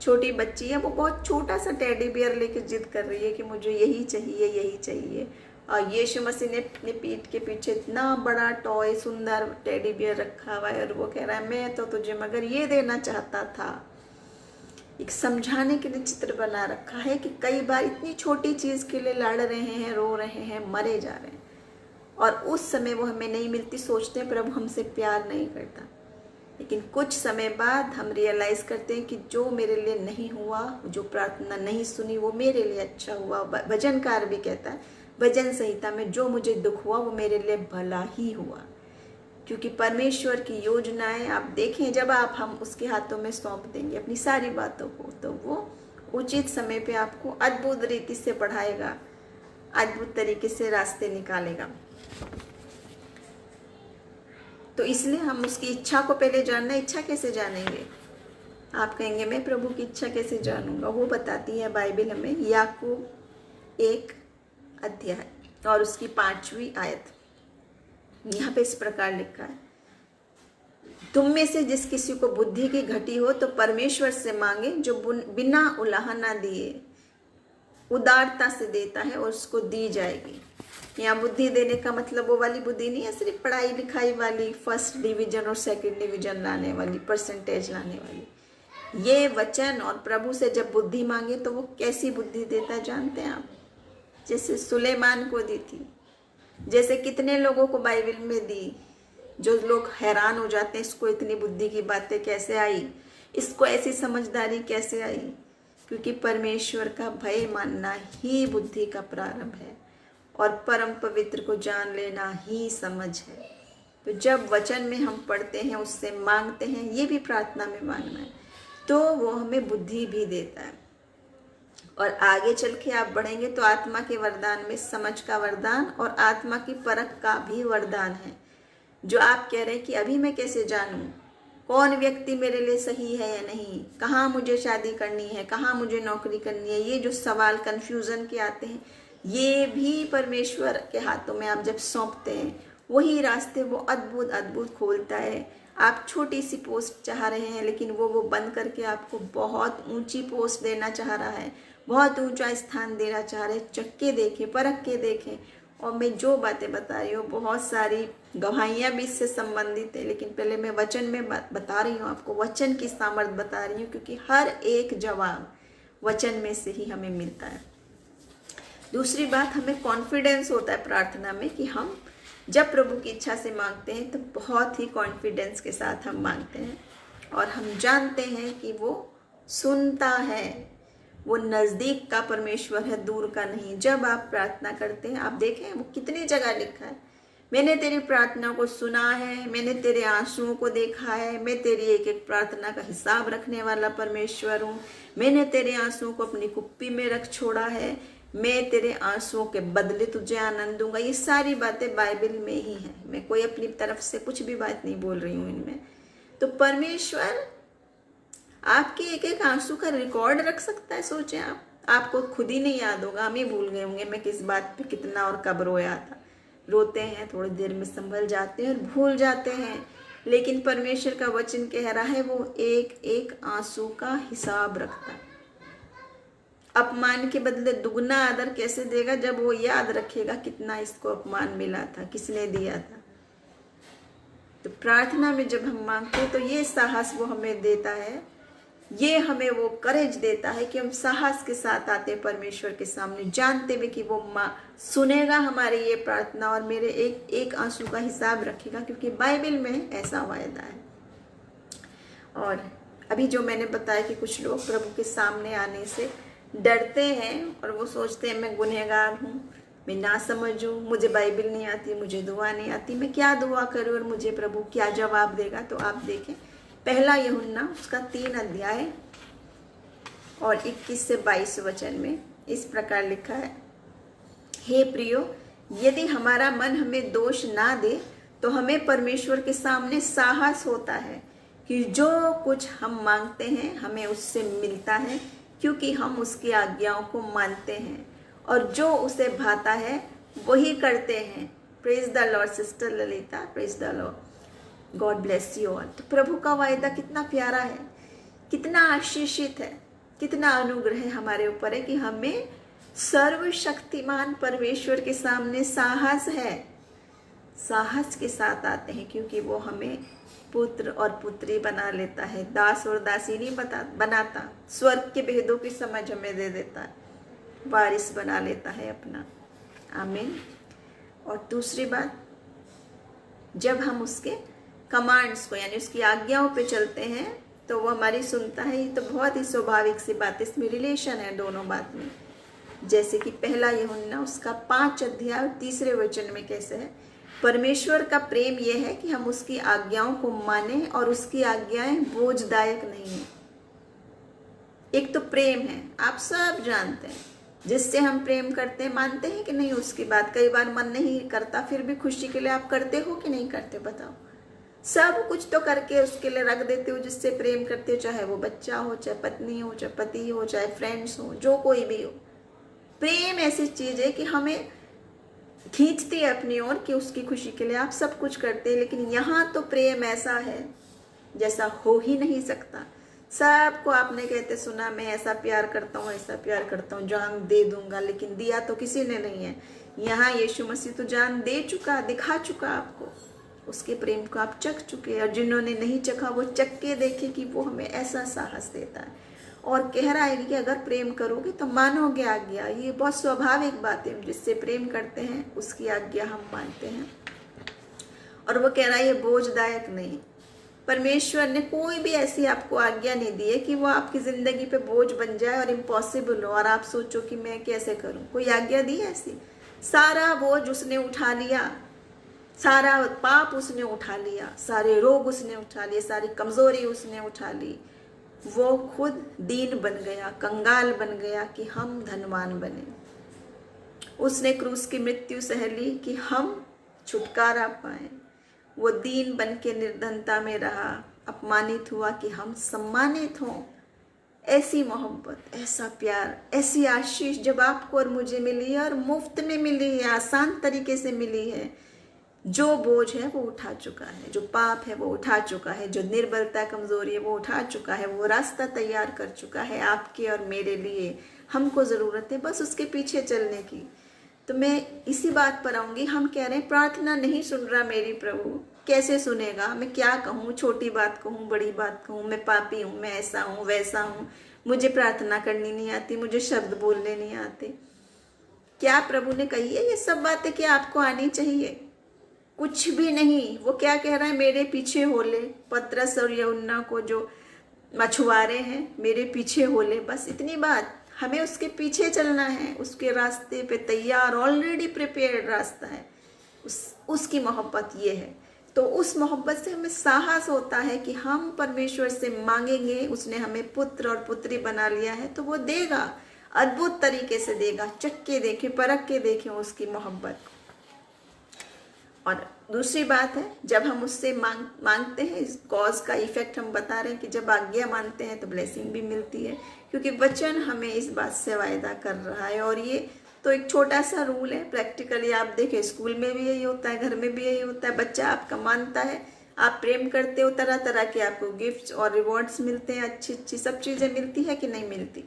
A: छोटी बच्ची है, वो बहुत छोटा सा टेडी बियर लेके जिद कर रही है कि मुझे यही चाहिए, यही चाहिए। और यीशु मसीह ने अपने पीठ के पीछे इतना बड़ा टॉय, सुंदर टेडी बियर रखा हुआ है, और वो कह रहा है मैं तो तुझे मगर ये देना चाहता था। एक समझाने के लिए चित्र बना रखा है कि कई बार इतनी छोटी चीज के लिए लड़ रहे हैं, रो रहे हैं, मरे जा रहे हैं, और उस समय वो हमें नहीं मिलती। सोचते हैं प्रभु हमसे प्यार नहीं करता, लेकिन कुछ समय बाद हम रियलाइज करते हैं कि जो मेरे लिए नहीं हुआ, जो प्रार्थना नहीं सुनी, वो मेरे लिए अच्छा हुआ। भजनकार भी कहता है भजन संहिता में, जो मुझे दुख हुआ वो मेरे लिए भला ही हुआ, क्योंकि परमेश्वर की योजनाएं आप देखें, जब हम उसके हाथों में सौंप देंगे अपनी सारी बातों को, तो वो उचित समय पे आपको अद्भुत रीति से बढ़ाएगा, अद्भुत तरीके से रास्ते निकालेगा। तो इसलिए हम उसकी इच्छा को पहले जानना। इच्छा कैसे जानेंगे? आप कहेंगे मैं प्रभु की इच्छा कैसे जानूंगा? वो बताती है बाइबल हमें, याकूब 1 अध्याय और उसकी 5वीं आयत। यहाँ पे इस प्रकार लिखा है, तुम में से जिस किसी को बुद्धि की घटी हो तो परमेश्वर से मांगे, जो बिना उलाहना दिए उदारता से देता है और उसको दी जाएगी। यहाँ बुद्धि देने का मतलब वो वाली बुद्धि नहीं है सिर्फ पढ़ाई लिखाई वाली, फर्स्ट डिवीजन और सेकंड डिवीजन लाने वाली, परसेंटेज लाने वाली। ये वचन और प्रभु से जब बुद्धि मांगे तो वो कैसी बुद्धि देता है जानते हैं आप? जैसे सुलेमान को दी थी, जैसे कितने लोगों को बाइबल में दी, जो लोग हैरान हो जाते हैं इसको इतनी बुद्धि की बातें कैसे आई, इसको ऐसी समझदारी कैसे आई। क्योंकि परमेश्वर का भय मानना ही बुद्धि का प्रारंभ है, और परम पवित्र को जान लेना ही समझ है। तो जब वचन में हम पढ़ते हैं, उससे मांगते हैं, ये भी प्रार्थना में मांगना है, तो वो हमें बुद्धि भी देता है। और आगे चल के आप बढ़ेंगे तो आत्मा के वरदान में समझ का वरदान और आत्मा की परख का भी वरदान है, जो आप कह रहे हैं कि अभी मैं कैसे जानूं कौन व्यक्ति मेरे लिए सही है या नहीं, कहाँ मुझे शादी करनी है, कहाँ मुझे नौकरी करनी है। ये जो सवाल कन्फ्यूज़न के आते हैं, ये भी परमेश्वर के हाथों में आप जब सौंपते हैं, वही रास्ते वो अद्भुत अद्भुत खोलता है। आप छोटी सी पोस्ट चाह रहे हैं, लेकिन वो बंद करके आपको बहुत ऊंची पोस्ट देना चाह रहा है, बहुत ऊंचा स्थान देना चाह रहे हैं। चक्के देखें, परख के देखें। और मैं जो बातें बता रही हूँ, बहुत सारी गवाहियाँ भी इससे संबंधित है, लेकिन पहले मैं वचन में बता रही हूँ आपको, वचन की सामर्थ बता रही हूँ, क्योंकि हर एक जवाब वचन में से ही हमें मिलता है। दूसरी बात, हमें कॉन्फिडेंस होता है प्रार्थना में कि हम जब प्रभु की इच्छा से मांगते हैं तो बहुत ही कॉन्फिडेंस के साथ हम मांगते हैं, और हम जानते हैं कि वो सुनता है। वो नज़दीक का परमेश्वर है, दूर का नहीं। जब आप प्रार्थना करते हैं, आप देखें वो कितनी जगह लिखा है, मैंने तेरी प्रार्थना को सुना है, मैंने तेरे आंसुओं को देखा है, मैं तेरी एक एक प्रार्थना का हिसाब रखने वाला परमेश्वर हूँ, मैंने तेरे आंसुओं को अपनी कुप्पी में रख छोड़ा है, मैं तेरे आंसुओं के बदले तुझे आनंद दूंगा। ये सारी बातें बाइबल में ही हैं, मैं कोई अपनी तरफ से कुछ भी बात नहीं बोल रही हूँ इनमें। तो परमेश्वर आपके एक एक आंसू का रिकॉर्ड रख सकता है। सोचें आप, आपको खुद ही नहीं याद होगा, हम ही भूल गए होंगे मैं किस बात पे कितना और कब रोया था। रोते हैं, थोड़ी देर में संभल जाते हैं और भूल जाते हैं, लेकिन परमेश्वर का वचन कह रहा है वो एक एक आंसू का हिसाब रखता है। अपमान के बदले दुगना आदर कैसे देगा, जब वो याद रखेगा कितना इसको अपमान मिला था, किसने दिया था। तो प्रार्थना में जब हम मांगते हैं तो ये साहस वो हमें देता है, ये हमें वो करेज देता है कि हम साहस के साथ आते हैं परमेश्वर के सामने, जानते हुए कि वो माँ सुनेगा हमारी ये प्रार्थना और मेरे एक एक आंसू का हिसाब रखेगा, क्योंकि बाइबल में ऐसा वायदा है। और अभी जो मैंने बताया कि कुछ लोग प्रभु के सामने आने से डरते हैं और वो सोचते हैं मैं गुनहगार हूँ, मैं ना समझूँ, मुझे बाइबल नहीं आती, मुझे दुआ नहीं आती, मैं क्या दुआ करूँ और मुझे प्रभु क्या जवाब देगा। तो आप देखें पहला यूहन्ना उसका 3 अध्याय और 21 से 22 वचन में इस प्रकार लिखा है, हे प्रियो, यदि हमारा मन हमें दोष ना दे तो हमें परमेश्वर के सामने साहस होता है कि जो कुछ हम मांगते हैं हमें उससे मिलता है, क्योंकि हम उसकी आज्ञाओं को मानते हैं और जो उसे भाता है वही करते हैं। Praise the Lord sister Lalita, praise the Lord, God bless you all. तो प्रभु का वायदा कितना प्यारा है, कितना आशीषित है, कितना अनुग्रह हमारे ऊपर है कि हमें सर्वशक्तिमान परमेश्वर के सामने साहस है, साहस के साथ आते हैं, क्योंकि वो हमें पुत्र और पुत्री बना लेता है, दास और दासी नहीं बनाता, स्वर्ग के भेदों की समझ हमें दे देता है, वारिस बना लेता है अपना। आमीन। और दूसरी बात, जब हम उसके कमांड्स को यानी उसकी आज्ञाओं पे चलते हैं तो वो हमारी सुनता है। ये तो बहुत ही स्वाभाविक सी बात है, इसमें रिलेशन है दोनों बात में। जैसे कि पहला यूहन्ना उसका 5 अध्याय और 3 वचन में कैसे है, परमेश्वर का प्रेम यह है कि हम उसकी आज्ञाओं को माने और उसकी आज्ञाएं बोझदायक नहीं है। एक तो प्रेम है, आप सब जानते हैं, जिससे हम प्रेम करते हैं, मानते हैं कि नहीं उसकी बात। कई बार मन नहीं करता, फिर भी खुशी के लिए आप करते हो कि नहीं करते, बताओ। सब कुछ तो करके उसके लिए रख देते हो जिससे प्रेम करते हो, चाहे वो बच्चा हो, चाहे पत्नी हो, चाहे पति हो, चाहे फ्रेंड्स हो, जो कोई भी हो। प्रेम ऐसी चीज है कि हमें खींचती है अपनी ओर, कि उसकी खुशी के लिए आप सब कुछ करते हैं। लेकिन यहाँ तो प्रेम ऐसा है जैसा हो ही नहीं सकता। सबको आपने कहते सुना, मैं ऐसा प्यार करता हूँ, ऐसा प्यार करता हूँ, जान दे दूंगा, लेकिन दिया तो किसी ने नहीं है। यहाँ यीशु मसीह तो जान दे चुका, दिखा चुका आपको, उसके प्रेम को आप चख चुके। और जिन्होंने नहीं चखा वो चख के देखे कि वो हमें ऐसा साहस देता है और कह रहा है कि अगर प्रेम करोगे तो मानोगे आज्ञा। ये बहुत स्वाभाविक बात है, जिससे प्रेम करते हैं उसकी आज्ञा हम मानते हैं। और वो कह रहा है ये बोझदायक नहीं। परमेश्वर ने कोई भी ऐसी आपको आज्ञा नहीं दी है कि वो आपकी जिंदगी पे बोझ बन जाए और इम्पॉसिबल हो और आप सोचो कि मैं कैसे करूं। कोई आज्ञा दी है ऐसी? सारा बोझ उसने उठा लिया, सारा पाप उसने उठा लिया, सारे रोग उसने उठा लिए, सारी कमजोरी उसने उठा ली। वो खुद दीन बन गया, कंगाल बन गया कि हम धनवान बने। उसने क्रूस की मृत्यु सह ली कि हम छुटकारा पाए। वो दीन बन के निर्धनता में रहा, अपमानित हुआ कि हम सम्मानित हों। ऐसी मोहब्बत, ऐसा प्यार, ऐसी आशीष जब आपको और मुझे मिली है और मुफ्त में मिली है, आसान तरीके से मिली है। जो बोझ है वो उठा चुका है, जो पाप है वो उठा चुका है, जो निर्बलता कमजोरी है वो उठा चुका है। वो रास्ता तैयार कर चुका है आपके और मेरे लिए। हमको ज़रूरत है बस उसके पीछे चलने की। तो मैं इसी बात पर आऊँगी। हम कह रहे हैं प्रार्थना नहीं सुन रहा मेरी प्रभु, कैसे सुनेगा? मैं क्या कहूँ, छोटी बात कहूँ, बड़ी बात कहूँ, मैं पापी हूँ, मैं ऐसा हूँ, वैसा हूँ, मुझे प्रार्थना करनी नहीं आती, मुझे शब्द बोलने नहीं आते। क्या प्रभु ने कही है ये सब बातें? क्या आपको आनी चाहिए? कुछ भी नहीं। वो क्या कह रहा है, मेरे पीछे हो ले। पतरस और यूहन्ना को जो मछुआरे हैं, मेरे पीछे हो ले, बस इतनी बात। हमें उसके पीछे चलना है, उसके रास्ते पे तैयार, ऑलरेडी प्रिपेयर्ड रास्ता है। उसकी मोहब्बत ये है। तो उस मोहब्बत से हमें साहस होता है कि हम परमेश्वर से मांगेंगे, उसने हमें पुत्र और पुत्री बना लिया है तो वो देगा, अद्भुत तरीके से देगा। चख के देखें, परख के देखें उसकी मोहब्बत। और दूसरी बात है, जब हम उससे मांगते हैं, इस कॉज का इफेक्ट हम बता रहे हैं कि जब आज्ञा मानते हैं तो ब्लेसिंग भी मिलती है, क्योंकि वचन हमें इस बात से वायदा कर रहा है। और ये तो एक छोटा सा रूल है, प्रैक्टिकली आप देखें स्कूल में भी यही होता है, घर में भी यही होता है। बच्चा आपका मानता है, आप प्रेम करते हो, तरह तरह के आपको गिफ्ट्स और रिवॉर्ड्स मिलते हैं, अच्छी अच्छी सब चीज़ें मिलती है कि नहीं मिलती।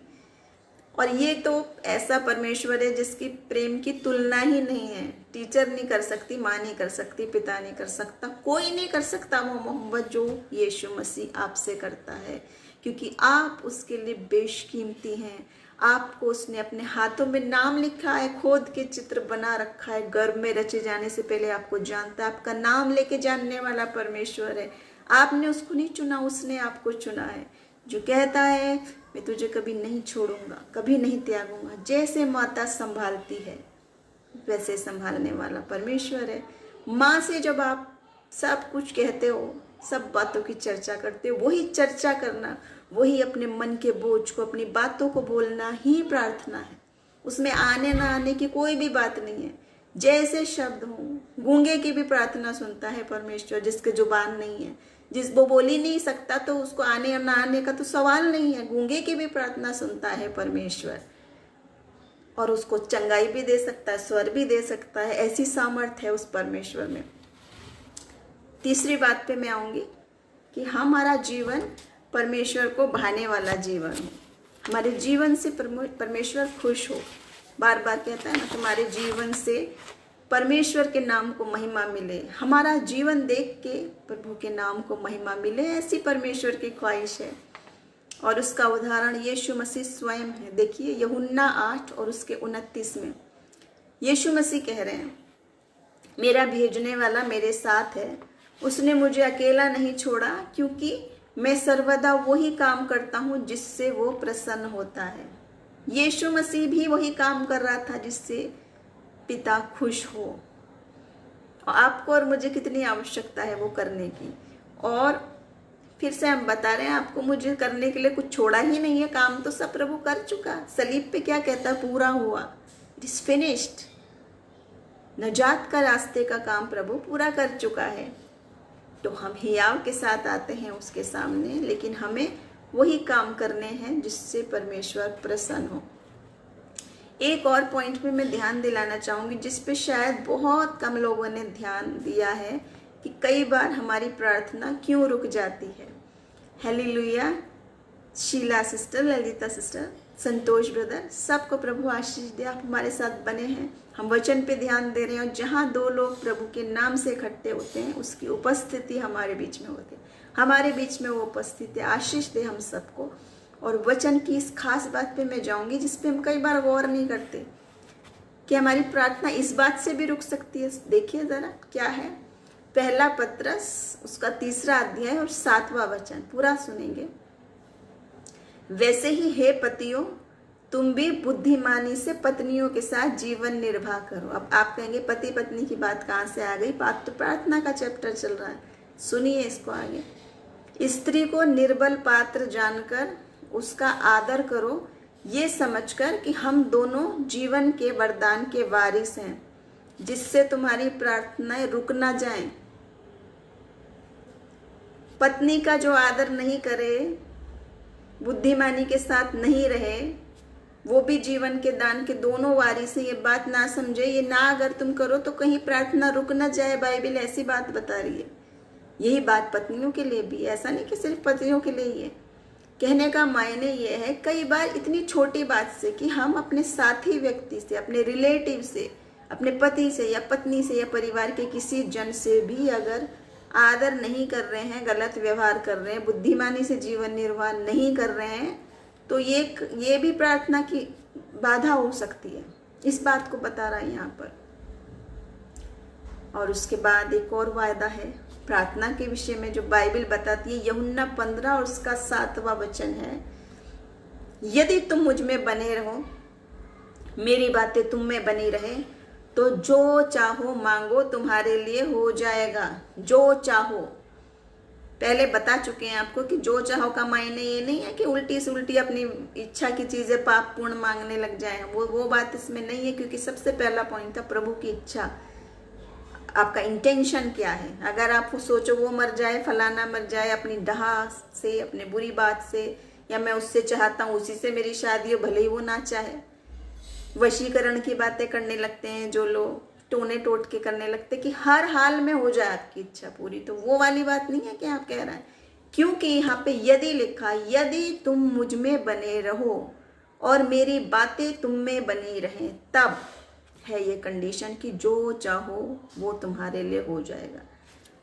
A: और ये तो ऐसा परमेश्वर है जिसकी प्रेम की तुलना ही नहीं है। टीचर नहीं कर सकती, माँ नहीं कर सकती, पिता नहीं कर सकता, कोई नहीं कर सकता वो मोहब्बत जो यीशु मसीह आपसे करता है, क्योंकि आप उसके लिए बेशकीमती हैं। आपको उसने अपने हाथों में नाम लिखा है, खोद के चित्र बना रखा है, गर्भ में रचे जाने से पहले आपको जानता है, आपका नाम लेके जानने वाला परमेश्वर है। आपने उसको नहीं चुना, उसने आपको चुना है, जो कहता है मैं तुझे कभी नहीं छोड़ूंगा, कभी नहीं त्यागूंगा। जैसे माता संभालती है वैसे संभालने वाला परमेश्वर है। माँ से जब आप सब कुछ कहते हो, सब बातों की चर्चा करते हो, वही चर्चा करना, वही अपने मन के बोझ को, अपनी बातों को बोलना ही प्रार्थना है। उसमें आने ना आने की कोई भी बात नहीं है। जैसे शब्द हो, गूंगे की भी प्रार्थना सुनता है परमेश्वर, जिसके जुबान नहीं है, जिस वो बोल ही नहीं सकता, तो उसको आने और ना आने का तो सवाल नहीं है। गूंगे की भी प्रार्थना सुनता है परमेश्वर, और उसको चंगाई भी दे सकता है, स्वर भी दे सकता है। ऐसी सामर्थ्य है उस परमेश्वर में। तीसरी बात पे मैं आऊंगी कि हमारा जीवन परमेश्वर को भाने वाला जीवन हो, हमारे जीवन से परमेश्वर खुश हो। बार बार कहता है ना, तुम्हारे जीवन से परमेश्वर के नाम को महिमा मिले, हमारा जीवन देख के प्रभु के नाम को महिमा मिले, ऐसी परमेश्वर की ख्वाहिश है। और उसका उदाहरण यीशु मसीह स्वयं है। देखिए यूहन्ना 8 और उसके 29 में यीशु मसीह कह रहे हैं, मेरा भेजने वाला मेरे साथ है, उसने मुझे अकेला नहीं छोड़ा, क्योंकि मैं सर्वदा वही काम करता हूँ जिससे वो प्रसन्न होता है। यीशु मसीह भी वही काम कर रहा था जिससे पिता खुश हो। और आपको और मुझे कितनी आवश्यकता है वो करने की। और फिर से हम बता रहे हैं आपको, मुझे करने के लिए कुछ छोड़ा ही नहीं है, काम तो सब प्रभु कर चुका। सलीब पे क्या कहता, पूरा हुआ, इट इज फिनिश्ड। नजात का रास्ते का काम प्रभु पूरा कर चुका है। तो हम हियाव के साथ आते हैं उसके सामने, लेकिन हमें वही काम करने हैं जिससे परमेश्वर प्रसन्न हो। एक और पॉइंट पे मैं ध्यान दिलाना चाहूँगी, जिस पे शायद बहुत कम लोगों ने ध्यान दिया है, कि कई बार हमारी प्रार्थना क्यों रुक जाती है। Hallelujah. Sheela sister, Lalita sister, Santosh brother, सबको प्रभु आशीष दे। आप हमारे साथ बने हैं, हम वचन पे ध्यान दे रहे हैं, और जहाँ दो लोग प्रभु के नाम से इकट्ठे होते हैं उसकी उपस्थिति हमारे बीच में होती है। हमारे बीच में वो उपस्थिति, आशीष दे हम सबको। और वचन की इस खास बात पे मैं जाऊंगी जिस पे हम कई बार गौर नहीं करते, कि हमारी प्रार्थना इस बात से भी रुक सकती है। देखिए जरा क्या है, पहला पत्रस उसका 3 अध्याय और 7वां वचन पूरा सुनेंगे। वैसे ही हे पतियों, तुम भी बुद्धिमानी से पत्नियों के साथ जीवन निर्वाह करो। अब आप कहेंगे पति पत्नी की बात कहाँ से आ गई, बात तो प्रार्थना का चैप्टर चल रहा है, सुनिए इसको आगे। स्त्री को निर्बल पात्र जानकर उसका आदर करो, ये समझकर कि हम दोनों जीवन के वरदान के वारिस हैं, जिससे तुम्हारी प्रार्थनाएं रुक ना जाएं। पत्नी का जो आदर नहीं करे, बुद्धिमानी के साथ नहीं रहे, वो भी जीवन के दान के दोनों वारिस हैं, ये बात ना समझे, ये ना अगर तुम करो तो कहीं प्रार्थना रुक ना जाए। बाइबल ऐसी बात बता रही है। यही बात पत्नियों के लिए भी, ऐसा नहीं कि सिर्फ पतियों के लिए ही है। कहने का मायने ये है, कई बार इतनी छोटी बात से कि हम अपने साथी व्यक्ति से, अपने रिलेटिव से, अपने पति से या पत्नी से या परिवार के किसी जन से भी अगर आदर नहीं कर रहे हैं, गलत व्यवहार कर रहे हैं, बुद्धिमानी से जीवन निर्वाह नहीं कर रहे हैं, तो ये भी प्रार्थना की बाधा हो सकती है। इस बात को बता रहा है यहाँ पर। और उसके बाद एक और वायदा है प्रार्थना के विषय में जो बाइबल बताती है, यूहन्ना 15 और उसका 7वां वचन है, यदि तुम मुझ में बने रहो, मेरी बातें तुम में बनी रहे, तो जो चाहो मांगो तुम्हारे लिए हो जाएगा। जो चाहो, पहले बता चुके हैं आपको कि जो चाहो का मायने ये नहीं है कि उल्टी से उल्टी अपनी इच्छा की चीजें पाप पूर्ण मांगने लग जाए, वो बात इसमें नहीं है। क्योंकि सबसे पहला पॉइंट था प्रभु की इच्छा, आपका इंटेंशन क्या है। अगर आप सोचो वो मर जाए, फलाना मर जाए, अपनी डहा से, अपनी बुरी बात से, या मैं उससे चाहता हूँ उसी से मेरी शादी हो, भले ही वो ना चाहे, वशीकरण की बातें करने लगते हैं जो लोग, टोने टोट के करने लगते कि हर हाल में हो जाए आपकी इच्छा पूरी। तो वो वाली बात नहीं है कि आप कह रहे हैं, क्योंकि यहाँ पे यदि लिखा, यदि तुम मुझ में बने रहो और मेरी बातें तुम में बनी रहें, तब है ये कंडीशन कि जो चाहो वो तुम्हारे लिए हो जाएगा।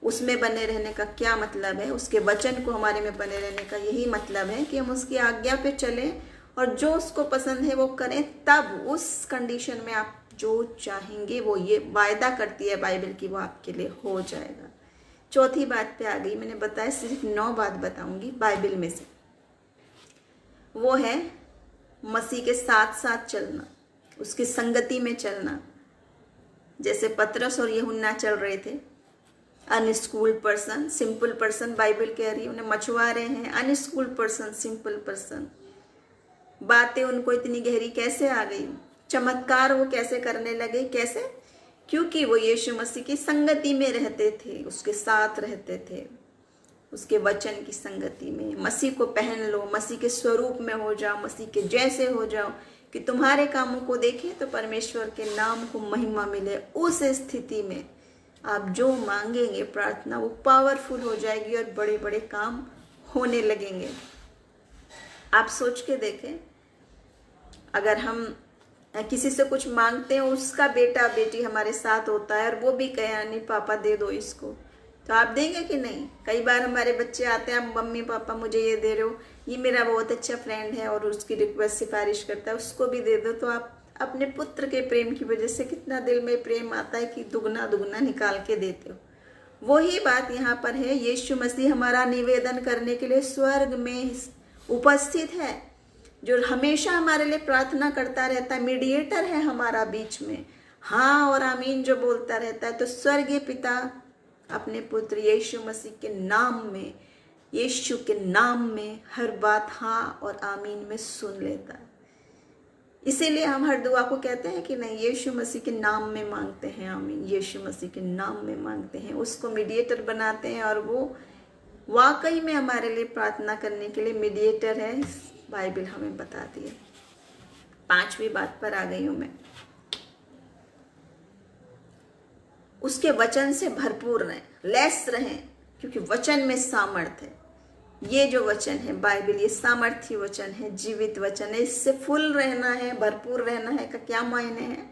A: उसमें बने रहने का क्या मतलब है? उसके वचन को हमारे में बने रहने का यही मतलब है कि हम उसकी आज्ञा पे चलें और जो उसको पसंद है वो करें, तब उस कंडीशन में आप जो चाहेंगे वो, ये वायदा करती है बाइबल की, वो आपके लिए हो जाएगा। चौथी बात पे आ गई। मैंने बताया सिर्फ 9 बात बताऊंगी बाइबल में से। वो है मसीह के साथ साथ चलना, उसकी संगति में चलना। जैसे पतरस और यूहन्ना चल रहे थे, अनस्कूल्ड पर्सन, सिंपल पर्सन, बाइबल कह रही है उन्हें मछुआरे हैं, अनस्कूल्ड पर्सन, सिंपल पर्सन। बातें उनको इतनी गहरी कैसे आ गई? चमत्कार वो कैसे करने लगे? कैसे? क्योंकि वो यीशु मसीह की संगति में रहते थे, उसके साथ रहते थे, उसके वचन की संगति में। मसीह को पहन लो, मसीह के स्वरूप में हो जाओ, मसीह के जैसे हो जाओ कि तुम्हारे कामों को देखें तो परमेश्वर के नाम को महिमा मिले। उस स्थिति में आप जो मांगेंगे प्रार्थना, वो पावरफुल हो जाएगी और बड़े बड़े काम होने लगेंगे। आप सोच के देखें, अगर हम किसी से कुछ मांगते हैं, उसका बेटा बेटी हमारे साथ होता है और वो भी कहे नहीं पापा दे दो इसको, तो आप देंगे कि नहीं? कई बार हमारे बच्चे आते हैं, मम्मी पापा मुझे ये दे रहे हो, ये मेरा बहुत अच्छा फ्रेंड है और उसकी रिक्वेस्ट सिफारिश करता है, उसको भी दे दो। तो आप अपने पुत्र के प्रेम की वजह से कितना दिल में प्रेम आता है कि दुगना दुगना निकाल के देते हो। वही बात यहाँ पर है। यीशु मसीह हमारा निवेदन करने के लिए स्वर्ग में उपस्थित है, जो हमेशा हमारे लिए प्रार्थना करता रहता है, मीडिएटर है हमारा बीच में, हाँ और आमीन जो बोलता रहता है। तो स्वर्गीय पिता अपने पुत्र यीशु मसीह के नाम में, यीशु के नाम में हर बात हाँ और आमीन में सुन लेता है। इसीलिए हम हर दुआ को कहते हैं कि नहीं, यीशु मसीह के नाम में मांगते हैं, आमीन, यीशु मसीह के नाम में मांगते हैं, उसको मीडिएटर बनाते हैं और वो वाकई में हमारे लिए प्रार्थना करने के लिए मीडिएटर है। बाइबल हमें बताती है। 5वीं बात पर आ गई हूं मैं। उसके वचन से भरपूर रहें, लैस रहें, क्योंकि वचन में सामर्थ है। ये जो वचन है बाइबल, ये सामर्थ्य वचन है, जीवित वचन है। इससे फुल रहना है, भरपूर रहना है का क्या मायने हैं?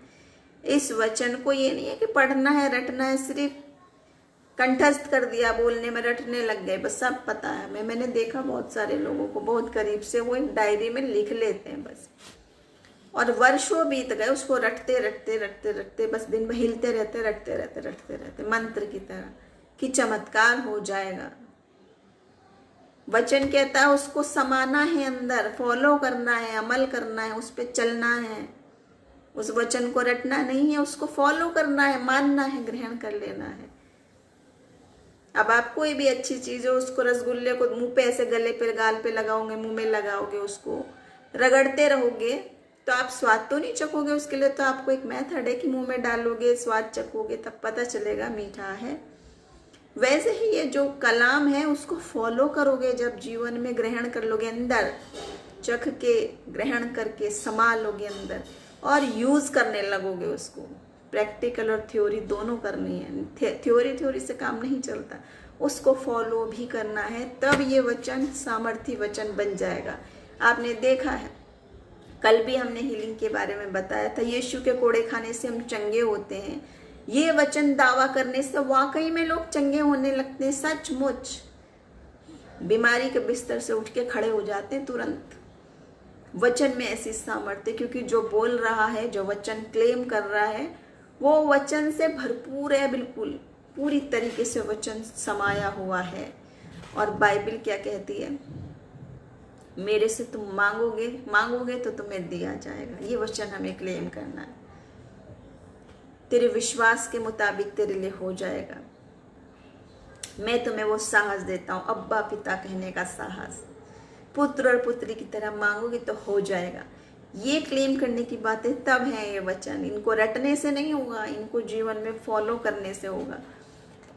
A: इस वचन को ये नहीं है कि पढ़ना है, रटना है, सिर्फ कंठस्थ कर दिया, बोलने में रटने लग गए, बस सब पता है। मैंने देखा बहुत सारे लोगों को बहुत करीब से, वो एक डायरी में लिख लेते हैं बस, और वर्षों बीत गए उसको रटते रटते रटते रटते, बस दिन भर हिलते रहते, रटते रहते रटते रहते, मंत्र की तरह कि चमत्कार हो जाएगा। वचन कहता है उसको समाना है, अंदर फॉलो करना है, अमल करना है, उस पर चलना है। उस वचन को रटना नहीं है, उसको फॉलो करना है, मानना है, ग्रहण कर लेना है। अब आप कोई भी अच्छी चीज हो, उसको रसगुल्ले को मुंह पे ऐसे गले पे गाल पे लगाओगे, मुंह में लगाओगे, उसको रगड़ते रहोगे तो आप स्वाद तो नहीं चखोगे। उसके लिए तो आपको एक मेथड है कि मुंह में डालोगे, स्वाद चखोगे, तब पता चलेगा मीठा है। वैसे ही ये जो कलाम है उसको फॉलो करोगे, जब जीवन में ग्रहण कर लोगे, अंदर चख के ग्रहण करके समा लोगे अंदर और यूज करने लगोगे उसको। प्रैक्टिकल और थ्योरी दोनों करनी है। थ्योरी से काम नहीं चलता, उसको फॉलो भी करना है, तब ये वचन सामर्थी वचन बन जाएगा। आपने देखा है, कल भी हमने हीलिंग के बारे में बताया था, यीशु के कोड़े खाने से हम चंगे होते हैं। ये वचन दावा करने से वाकई में लोग चंगे होने लगते हैं, सचमुच बीमारी के बिस्तर से उठ के खड़े हो जाते हैं तुरंत। वचन में ऐसी सामर्थ्य, क्योंकि जो बोल रहा है, जो वचन क्लेम कर रहा है, वो वचन से भरपूर है, बिल्कुल पूरी तरीके से वचन समाया हुआ है। और बाइबल क्या कहती है? मेरे से तुम मांगोगे तो तुम्हें दिया जाएगा। ये वचन हमें क्लेम करना है। तेरे विश्वास के मुताबिक तेरे लिए हो जाएगा। मैं तुम्हें वो साहस देता हूँ, अब्बा पिता कहने का साहस। पुत्र और पुत्री की तरह मांगोगे तो हो जाएगा। ये क्लेम करने की बातें तब हैं ये वचन। इनको रटने से नहीं होगा, इनको जीवन में फॉलो करने से होगा।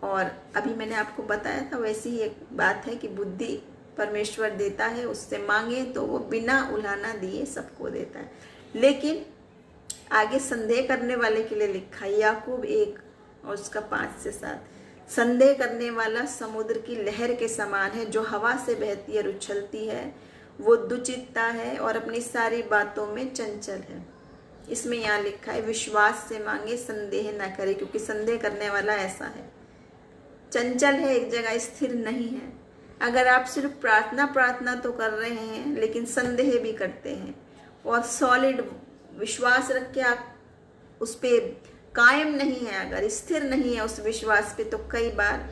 A: और अभी मैंने आपको बताया था, वैसी ही एक बात है कि बुद्धि परमेश्वर देता है, उससे मांगे तो वो बिना उलाहना दिए सबको देता है। लेकिन आगे संदेह करने वाले के लिए लिखा है, याकूब 1 और उसका 5 से 7। संदेह करने वाला समुद्र की लहर के समान है, जो हवा से बहती और उछलती है। वो दुचित्ता है और अपनी सारी बातों में चंचल है। इसमें यहाँ लिखा है, विश्वास से मांगे, संदेह न करे, क्योंकि संदेह करने वाला ऐसा है, चंचल है, एक जगह स्थिर नहीं है। अगर आप सिर्फ प्रार्थना तो कर रहे हैं, लेकिन संदेह भी करते हैं और सॉलिड विश्वास रख के आप उस पर कायम नहीं है, अगर स्थिर नहीं है उस विश्वास पे, तो कई बार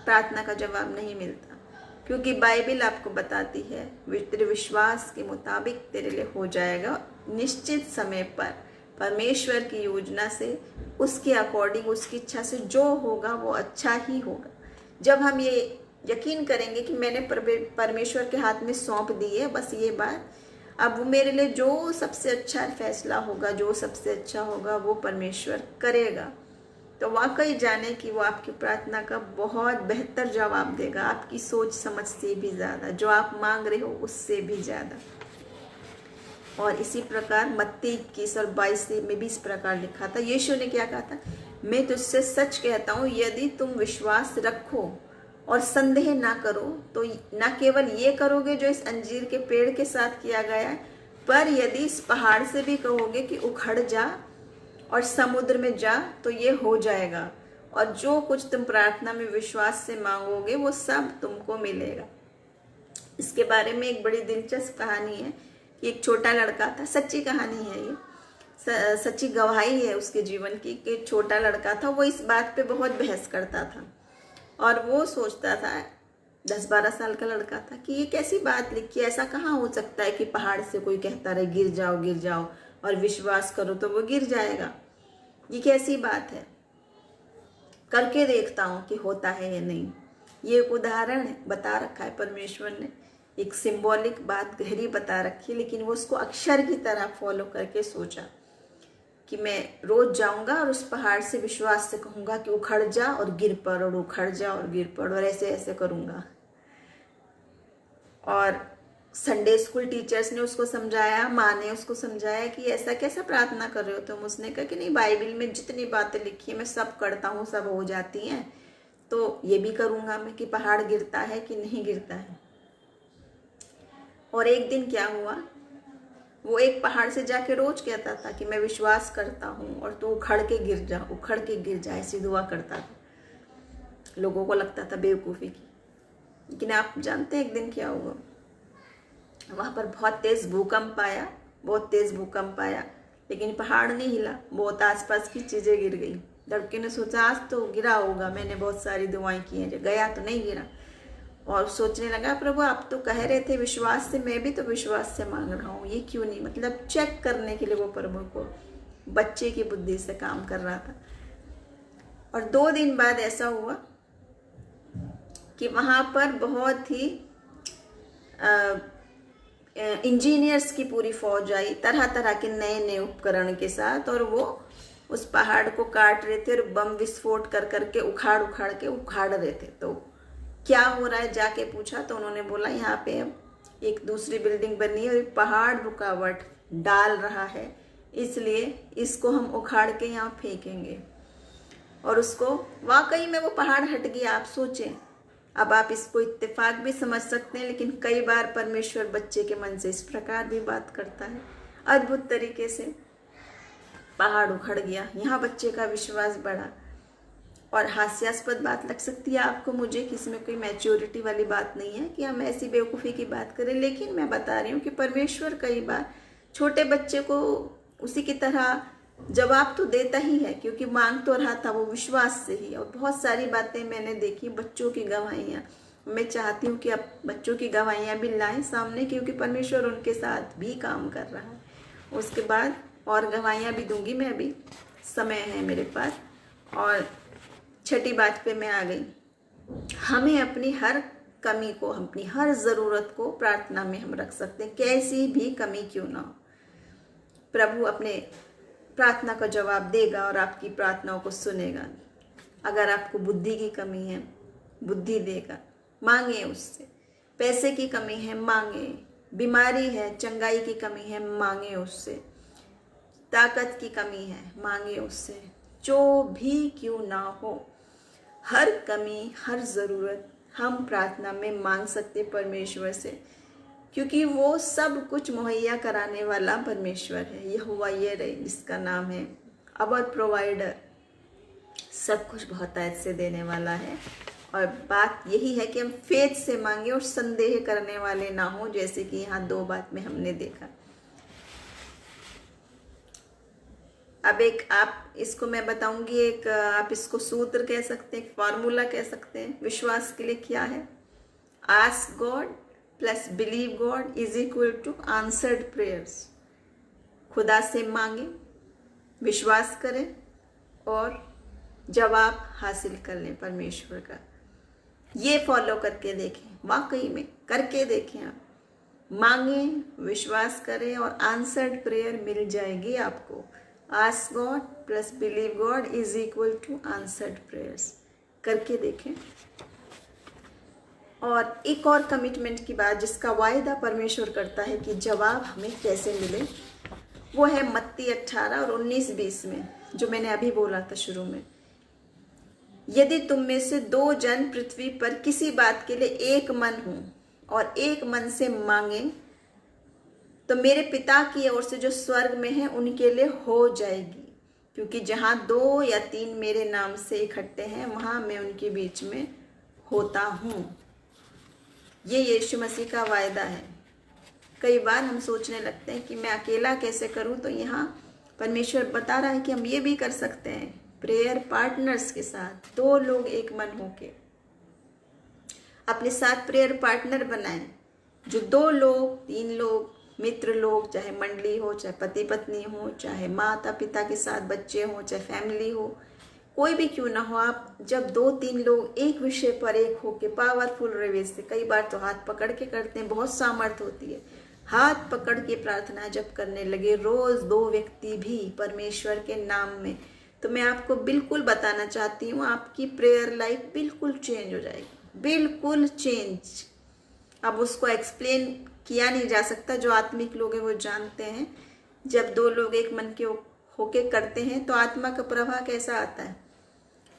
A: प्रार्थना का जवाब नहीं मिलता। क्योंकि बाइबल आपको बताती है, तेरे विश्वास के मुताबिक तेरे लिए हो जाएगा, निश्चित समय पर परमेश्वर की योजना से, उसके अकॉर्डिंग, उसकी इच्छा से जो होगा वो अच्छा ही होगा। जब हम ये यकीन करेंगे कि मैंने परमेश्वर के हाथ में सौंप दी है बस ये बात, अब वो मेरे लिए जो सबसे अच्छा फैसला होगा, जो सबसे अच्छा होगा वो परमेश्वर करेगा, तो वाकई जाने कि वो आपकी प्रार्थना का बहुत बेहतर जवाब देगा, आपकी सोच समझ से भी ज़्यादा, जो आप मांग रहे हो उससे भी ज़्यादा। और इसी प्रकार मत्ती 21 और 22 में भी इस प्रकार लिखा था। यीशु ने क्या कहा था, मैं तुझसे सच कहता हूँ, यदि तुम विश्वास रखो और संदेह ना करो, तो न केवल ये करोगे जो इस अंजीर के पेड़ के साथ किया गया है, पर यदि इस पहाड़ से भी कहोगे कि उखड़ जा और समुद्र में जा, तो ये हो जाएगा। और जो कुछ तुम प्रार्थना में विश्वास से मांगोगे वो सब तुमको मिलेगा। इसके बारे में एक बड़ी दिलचस्प कहानी है कि एक छोटा लड़का था, सच्ची कहानी है ये, सच्ची गवाही है उसके जीवन की, कि एक छोटा लड़का था, वो इस बात पे बहुत बहस करता था और वो सोचता था, 10-12 साल का लड़का था, कि ये कैसी बात लिखी है, ऐसा कहाँ हो सकता है कि पहाड़ से कोई कहता रहे गिर जाओ और विश्वास करो तो वो गिर जाएगा, ये कैसी बात है, करके देखता हूँ कि होता है या नहीं। ये एक उदाहरण बता रखा है परमेश्वर ने, एक सिंबॉलिक बात गहरी बता रखी है, लेकिन वो उसको अक्षर की तरह फॉलो करके सोचा कि मैं रोज जाऊंगा और उस पहाड़ से विश्वास से कहूंगा कि उखड़ जा और गिर पड़, और उखड़ जा और गिर पड़, और ऐसे ऐसे करूंगा। और संडे स्कूल टीचर्स ने उसको समझाया, माँ ने उसको समझाया कि ऐसा कैसा प्रार्थना कर रहे हो तुम। उसने कहा कि नहीं, बाइबल में जितनी बातें लिखी है मैं सब करता हूँ, सब हो जाती हैं, तो ये भी करूँगा मैं कि पहाड़ गिरता है कि नहीं गिरता है। और एक दिन क्या हुआ, वो एक पहाड़ से जाके रोज कहता था कि मैं विश्वास करता हूँ और तू उखड़ के गिर जा, ऐसी दुआ करता था। लोगों को लगता था बेवकूफ़ी की, लेकिन आप जानते हैं एक दिन क्या हुआ, वहाँ पर बहुत तेज़ भूकंप आया, लेकिन पहाड़ नहीं हिला, बहुत आसपास की चीज़ें गिर गई। लड़के ने सोचा आज तो गिरा होगा, मैंने बहुत सारी दुआएं की हैं, गया तो नहीं गिरा। और सोचने लगा, प्रभु आप तो कह रहे थे विश्वास से, मैं भी तो विश्वास से मांग रहा हूँ, ये क्यों नहीं, मतलब चेक करने के लिए वो प्रभु को बच्चे की बुद्धि से काम कर रहा था। और 2 दिन बाद ऐसा हुआ कि वहाँ पर बहुत ही इंजीनियर्स की पूरी फौज आई, तरह तरह के नए नए उपकरण के साथ, और वो उस पहाड़ को काट रहे थे और बम विस्फोट कर करके उखाड़ रहे थे। तो क्या हो रहा है जाके पूछा, तो उन्होंने बोला यहाँ पे एक दूसरी बिल्डिंग बनी है और पहाड़ रुकावट डाल रहा है, इसलिए इसको हम उखाड़ के यहाँ फेंकेंगे। और उसको वाकई में वो पहाड़ हट गया। आप सोचें, अब आप इसको इत्तेफाक भी समझ सकते हैं, लेकिन कई बार परमेश्वर बच्चे के मन से इस प्रकार भी बात करता है, अद्भुत तरीके से पहाड़ उखड़ गया। यहाँ बच्चे का विश्वास बढ़ा। और हास्यास्पद बात लग सकती है आपको, मुझे, कि इसमें कोई मैच्योरिटी वाली बात नहीं है कि हम ऐसी बेवकूफ़ी की बात करें, लेकिन मैं बता रही हूँ कि परमेश्वर कई बार छोटे बच्चे को उसी की तरह जवाब तो देता ही है, क्योंकि मांग तो रहा था वो विश्वास से ही। और बहुत सारी बातें मैंने देखी, बच्चों की गवाहियाँ, मैं चाहती हूँ कि अब बच्चों की गवाहियाँ भी लाएं सामने, क्योंकि परमेश्वर उनके साथ भी काम कर रहा है। उसके बाद और गवाहियाँ भी दूंगी मैं, अभी समय है मेरे पास। और छठी बात पे मैं आ गई, हमें अपनी हर कमी को, अपनी हर ज़रूरत को प्रार्थना में हम रख सकते हैं, कैसी भी कमी क्यों ना हो। प्रभु अपने प्रार्थना का जवाब देगा और आपकी प्रार्थनाओं को सुनेगा। अगर आपको बुद्धि की कमी है, बुद्धि देगा, मांगे उससे। पैसे की कमी है, मांगे। बीमारी है, चंगाई की कमी है, मांगे उससे। ताकत की कमी है, मांगे उससे, जो भी क्यों ना हो। हर कमी, हर ज़रूरत हम प्रार्थना में मांग सकते परमेश्वर से, क्योंकि वो सब कुछ मुहैया कराने वाला परमेश्वर है। यहोवा यिरह जिसका नाम है, अवर प्रोवाइडर, सब कुछ बहुतायत से देने वाला है। और बात यही है कि हम फेथ से मांगे और संदेह करने वाले ना हो, जैसे कि यहाँ 2 बात में हमने देखा। अब एक आप इसको मैं बताऊंगी, एक आप इसको सूत्र कह सकते हैं, फॉर्मूला कह सकते हैं विश्वास के लिए। क्या है? Ask God plus believe God is equal to answered prayers. खुदा से मांगे, विश्वास करें और जवाब हासिल कर लें परमेश्वर का। ये फॉलो करके देखें, वाकई में करके देखें। आप मांगे, विश्वास करें और आंसर्ड प्रेयर मिल जाएगी आपको। Ask God plus believe God is equal to answered prayers. करके देखें। और एक और कमिटमेंट की बात, जिसका वायदा परमेश्वर करता है कि जवाब हमें कैसे मिले, वो है मत्ती 18 और 19-20 में, जो मैंने अभी बोला था शुरू में। यदि तुम में से 2 जन पृथ्वी पर किसी बात के लिए एक मन हो और एक मन से मांगे, तो मेरे पिता की ओर से जो स्वर्ग में है उनके लिए हो जाएगी। क्योंकि जहाँ 2 या 3 मेरे नाम से इकट्ठे हैं, वहाँ मैं उनके बीच में होता हूँ। ये यीशु मसीह का वायदा है। कई बार हम सोचने लगते हैं कि मैं अकेला कैसे करूँ, तो यहाँ परमेश्वर बता रहा है कि हम ये भी कर सकते हैं प्रेयर पार्टनर्स के साथ। 2 लोग एक मन होके अपने साथ प्रेयर पार्टनर बनाएं, जो 2 लोग, 3 लोग, मित्र लोग, चाहे मंडली हो, चाहे पति पत्नी हो, चाहे माता पिता के साथ बच्चे हो, चाहे फैमिली हो, कोई भी क्यों ना हो। आप जब 2-3 लोग एक विषय पर एक होके पावरफुल रवे से, कई बार तो हाथ पकड़ के करते हैं, बहुत सामर्थ होती है। हाथ पकड़ के प्रार्थना जब करने लगे रोज 2 व्यक्ति भी परमेश्वर के नाम में, तो मैं आपको बिल्कुल बताना चाहती हूँ, आपकी प्रेयर लाइफ बिल्कुल चेंज हो जाएगी, बिल्कुल चेंज। अब उसको एक्सप्लेन किया नहीं जा सकता। जो आत्मिक लोग हैं वो जानते हैं, जब 2 लोग एक मन के होके करते हैं तो आत्मा का प्रवाह कैसा आता है,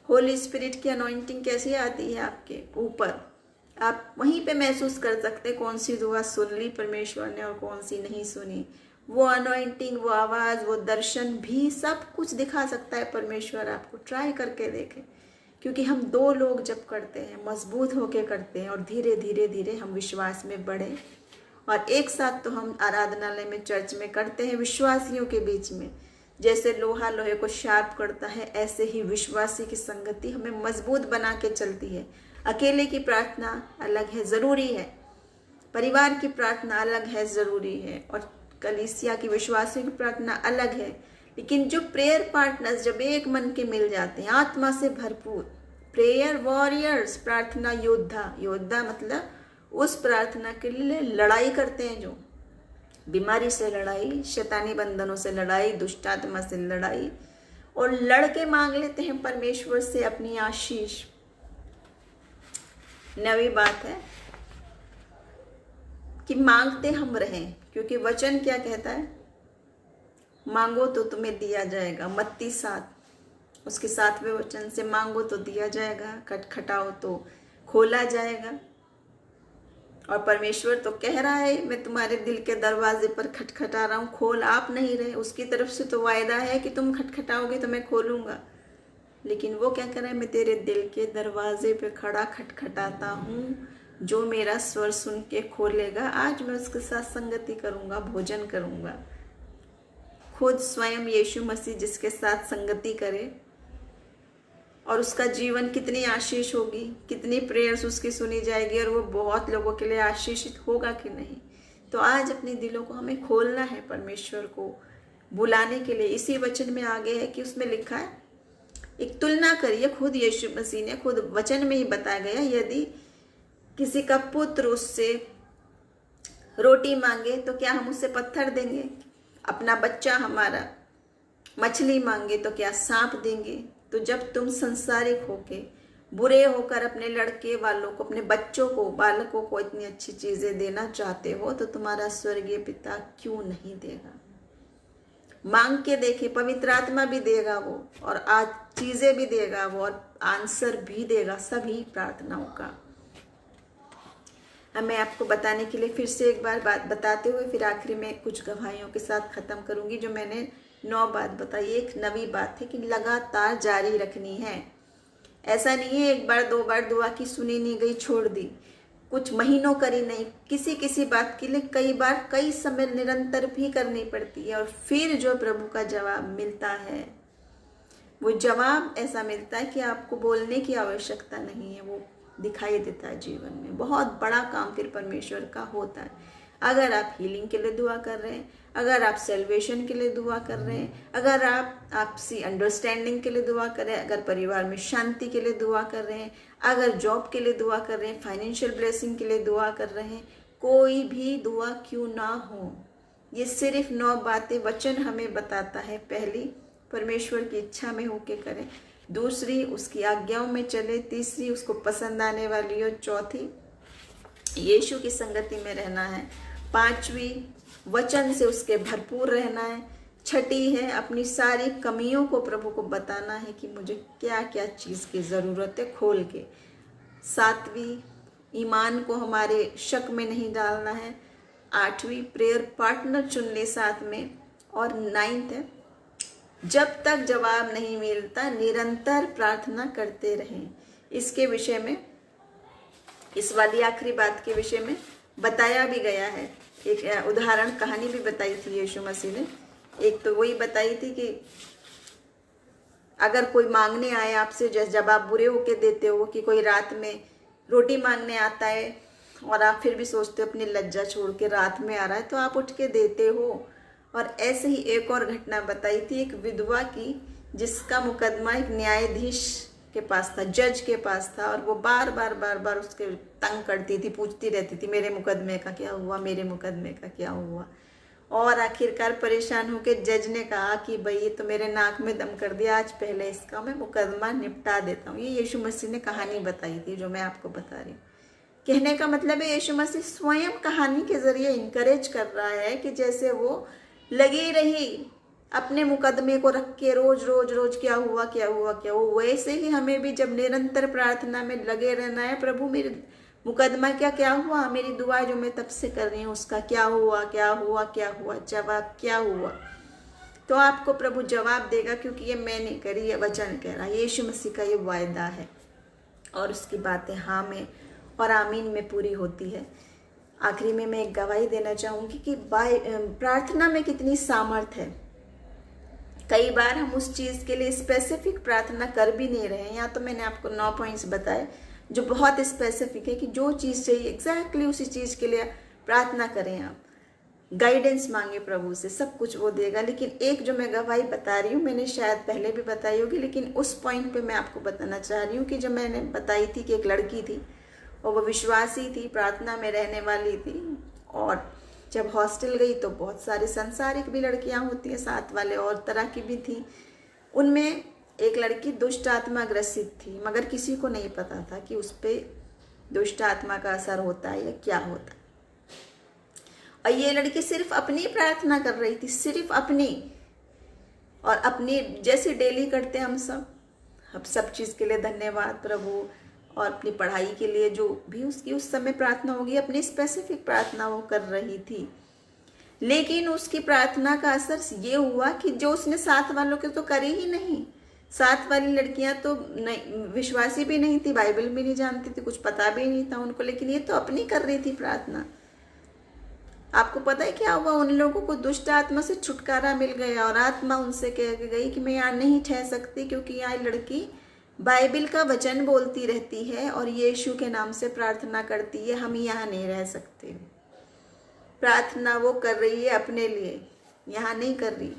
A: होली स्पिरिट की अनॉइंटिंग कैसी आती है आपके ऊपर। आप वहीं पे महसूस कर सकते हैं कौन सी दुआ सुन ली परमेश्वर ने और कौन सी नहीं सुनी। वो अनॉइंटिंग, वो आवाज़, वो दर्शन भी सब कुछ दिखा सकता है परमेश्वर आपको। ट्राई करके देखें, क्योंकि हम 2 लोग जब करते हैं, मजबूत होके करते हैं और धीरे धीरे धीरे हम विश्वास में बढ़े। और एक साथ तो हम आराधनालय में, चर्च में करते हैं विश्वासियों के बीच में। जैसे लोहा लोहे को शार्प करता है, ऐसे ही विश्वासी की संगति हमें मजबूत बना के चलती है। अकेले की प्रार्थना अलग है, ज़रूरी है। परिवार की प्रार्थना अलग है, ज़रूरी है। और कलीसिया की, विश्वासियों की प्रार्थना अलग है। लेकिन जो प्रेयर पार्टनर्स जब एक मन के मिल जाते हैं, आत्मा से भरपूर प्रेयर वॉरियर्स, प्रार्थना योद्धा, योद्धा मतलब उस प्रार्थना के लिए लड़ाई करते हैं, जो बीमारी से लड़ाई, शैतानी बंधनों से लड़ाई, दुष्ट आत्मा से लड़ाई, और लड़के मांग लेते हैं परमेश्वर से अपनी आशीष। नवी बात है कि मांगते हम रहें, क्योंकि वचन क्या कहता है, मांगो तो तुम्हें दिया जाएगा। मत्ती 7 उसके 7वें वचन से, मांगो तो दिया जाएगा, खटखटाओ तो खोला जाएगा। और परमेश्वर तो कह रहा है, मैं तुम्हारे दिल के दरवाजे पर खटखटा रहा हूँ, खोल आप नहीं रहे। उसकी तरफ से तो वायदा है कि तुम खटखटाओगे तो मैं खोलूंगा। लेकिन वो क्या कर रहा है, मैं तेरे दिल के दरवाजे पे खड़ा खटखटाता हूँ, जो मेरा स्वर सुन के खोलेगा, आज मैं उसके साथ संगति करूँगा, भोजन करूँगा। खुद स्वयं यीशु मसीह जिसके साथ संगति करे, और उसका जीवन कितनी आशीष होगी, कितनी प्रेयर्स उसकी सुनी जाएगी, और वो बहुत लोगों के लिए आशीषित होगा कि नहीं। तो आज अपने दिलों को हमें खोलना है परमेश्वर को बुलाने के लिए। इसी वचन में आगे है कि उसमें लिखा है, एक तुलना करिए, खुद यीशु मसीह ने खुद वचन में ही बताया गया, यदि किसी का पुत्र उससे रोटी मांगे तो क्या हम उससे पत्थर देंगे? अपना बच्चा हमारा मछली मांगे तो क्या सांप देंगे? तो जब तुम संसारिक होके, बुरे होकर अपने लड़के वालों को, अपने बच्चों को, बालकों को इतनी अच्छी चीजें देना चाहते हो, तो तुम्हारा स्वर्गीय पिता क्यों नहीं देगा? मांग के देखे, पवित्र आत्मा भी देगा वो, और आज चीजें भी देगा वो, और आंसर भी देगा सभी प्रार्थनाओं का। अब मैं आपको बताने के लिए फिर से एक बार बात बताते हुए फिर आखिरी में कुछ गवाहियों के साथ खत्म करूंगी। जो मैंने 9 बात बताई, एक नवी बात है कि लगातार जारी रखनी है। ऐसा नहीं है एक बार 2 बार दुआ की, सुनी नहीं गई, छोड़ दी, कुछ महीनों करी नहीं, किसी बात के लिए कई बार कई समय निरंतर भी करनी पड़ती है। और फिर जो प्रभु का जवाब मिलता है, वो जवाब ऐसा मिलता है कि आपको बोलने की आवश्यकता नहीं है, वो दिखाई देता है जीवन में। बहुत बड़ा काम फिर परमेश्वर का होता है। अगर आप हीलिंग के लिए दुआ कर रहे हैं, अगर आप सेल्वेशन के लिए दुआ कर रहे हैं, अगर आप आपसी अंडरस्टैंडिंग के लिए दुआ कर रहे हैं, अगर परिवार में शांति के लिए दुआ कर रहे हैं, अगर जॉब के लिए दुआ कर रहे हैं, फाइनेंशियल ब्लेसिंग के लिए दुआ कर रहे हैं, कोई भी दुआ क्यों ना हो, ये सिर्फ 9 बातें वचन हमें बताता है। पहली, परमेश्वर की इच्छा में होके करें। दूसरी, उसकी आज्ञाओं में चले। तीसरी, उसको पसंद आने वाली हो। चौथी, यीशु की संगति में रहना है। 5वीं, वचन से उसके भरपूर रहना है। 6ठी है, अपनी सारी कमियों को प्रभु को बताना है कि मुझे क्या क्या चीज़ की ज़रूरत है, खोल के। 7वीं, ईमान को हमारे शक में नहीं डालना है। 8वीं, प्रेयर पार्टनर चुन ले साथ में। और 9th है, जब तक जवाब नहीं मिलता निरंतर प्रार्थना करते रहें। इसके विषय में, इस वाली आखिरी बात के विषय में बताया भी गया है। एक उदाहरण कहानी भी बताई थी यीशु मसीह ने। एक तो वही बताई थी कि अगर कोई मांगने आए आपसे, जब आप बुरे होके देते हो, कि कोई रात में रोटी मांगने आता है और आप फिर भी सोचते हो अपनी लज्जा छोड़ के रात में आ रहा है, तो आप उठ के देते हो। और ऐसे ही एक और घटना बताई थी एक विधवा की, जिसका मुकदमा एक न्यायाधीश के पास था, जज के पास था, और वो बार बार उसके तंग करती थी, पूछती रहती थी मेरे मुकदमे का क्या हुआ, मेरे मुकदमे का क्या हुआ। और आखिरकार परेशान होकर जज ने कहा कि भाई ये तो मेरे नाक में दम कर दिया, आज पहले इसका मैं मुकदमा निपटा देता हूँ। ये यीशु मसीह ने कहानी बताई थी जो मैं आपको बता रही हूँ। कहने का मतलब है यीशु मसीह स्वयं कहानी के जरिए इनकरेज कर रहा है कि जैसे वो लगी रही अपने मुकदमे को रख के रोज क्या हुआ, वैसे ही हमें भी जब निरंतर प्रार्थना में लगे रहना है। प्रभु मेरे मुकदमा क्या हुआ, मेरी दुआ जो मैं तब से कर रही हूँ उसका क्या हुआ, जवाब क्या हुआ। तो आपको प्रभु जवाब देगा, क्योंकि ये मैं नहीं करी, ये वचन कह रहा है, यीशु मसीह का ये वायदा है। और उसकी बातें हाँ में और आमीन में पूरी होती है। आखिरी में मैं एक गवाही देना चाहूँगी कि प्रार्थना में कितनी सामर्थ्य है। कई बार हम उस चीज़ के लिए स्पेसिफिक प्रार्थना कर भी नहीं रहे हैं। यहाँ तो मैंने आपको 9 पॉइंट्स बताए जो बहुत स्पेसिफिक है कि जो चीज़ चाहिए एग्जैक्टली उसी चीज़ के लिए प्रार्थना करें। आप गाइडेंस मांगे प्रभु से, सब कुछ वो देगा। लेकिन एक जो मैं गवाही बता रही हूँ, मैंने शायद पहले भी बताई होगी, लेकिन उस पॉइंट पे मैं आपको बताना चाह रही हूँ कि जब मैंने बताई थी कि एक लड़की थी और वो विश्वासी थी, प्रार्थना में रहने वाली थी, और जब हॉस्टल गई तो बहुत सारे संसारिक भी लड़कियां होती हैं, साथ वाले और तरह की भी थी। उनमें एक लड़की दुष्ट आत्मा ग्रसित थी, मगर किसी को नहीं पता था कि उस पर दुष्ट आत्मा का असर होता है या क्या होता है। और ये लड़की सिर्फ अपनी प्रार्थना कर रही थी, सिर्फ अपनी, और अपनी जैसे डेली करते हम सब चीज़ के लिए धन्यवाद प्रभु, और अपनी पढ़ाई के लिए जो भी उसकी उस समय प्रार्थना होगी, अपनी स्पेसिफिक प्रार्थना वो कर रही थी। लेकिन उसकी प्रार्थना का असर ये हुआ कि जो उसने साथ वालों के तो करी ही नहीं। साथ वाली लड़कियां तो नहीं, विश्वासी भी नहीं थी, बाइबल भी नहीं जानती थी, कुछ पता भी नहीं था उनको, लेकिन ये तो अपनी कर रही थी प्रार्थना। आपको पता है क्या हुआ? उन लोगों को दुष्ट आत्मा से छुटकारा मिल गया, और आत्मा उनसे कह गई कि मैं यहाँ नहीं ठहर सकती, क्योंकि यहाँ लड़की बाइबल का वचन बोलती रहती है और यीशु के नाम से प्रार्थना करती है, हम यहाँ नहीं रह सकते। प्रार्थना वो कर रही है अपने लिए, यहाँ नहीं कर रही।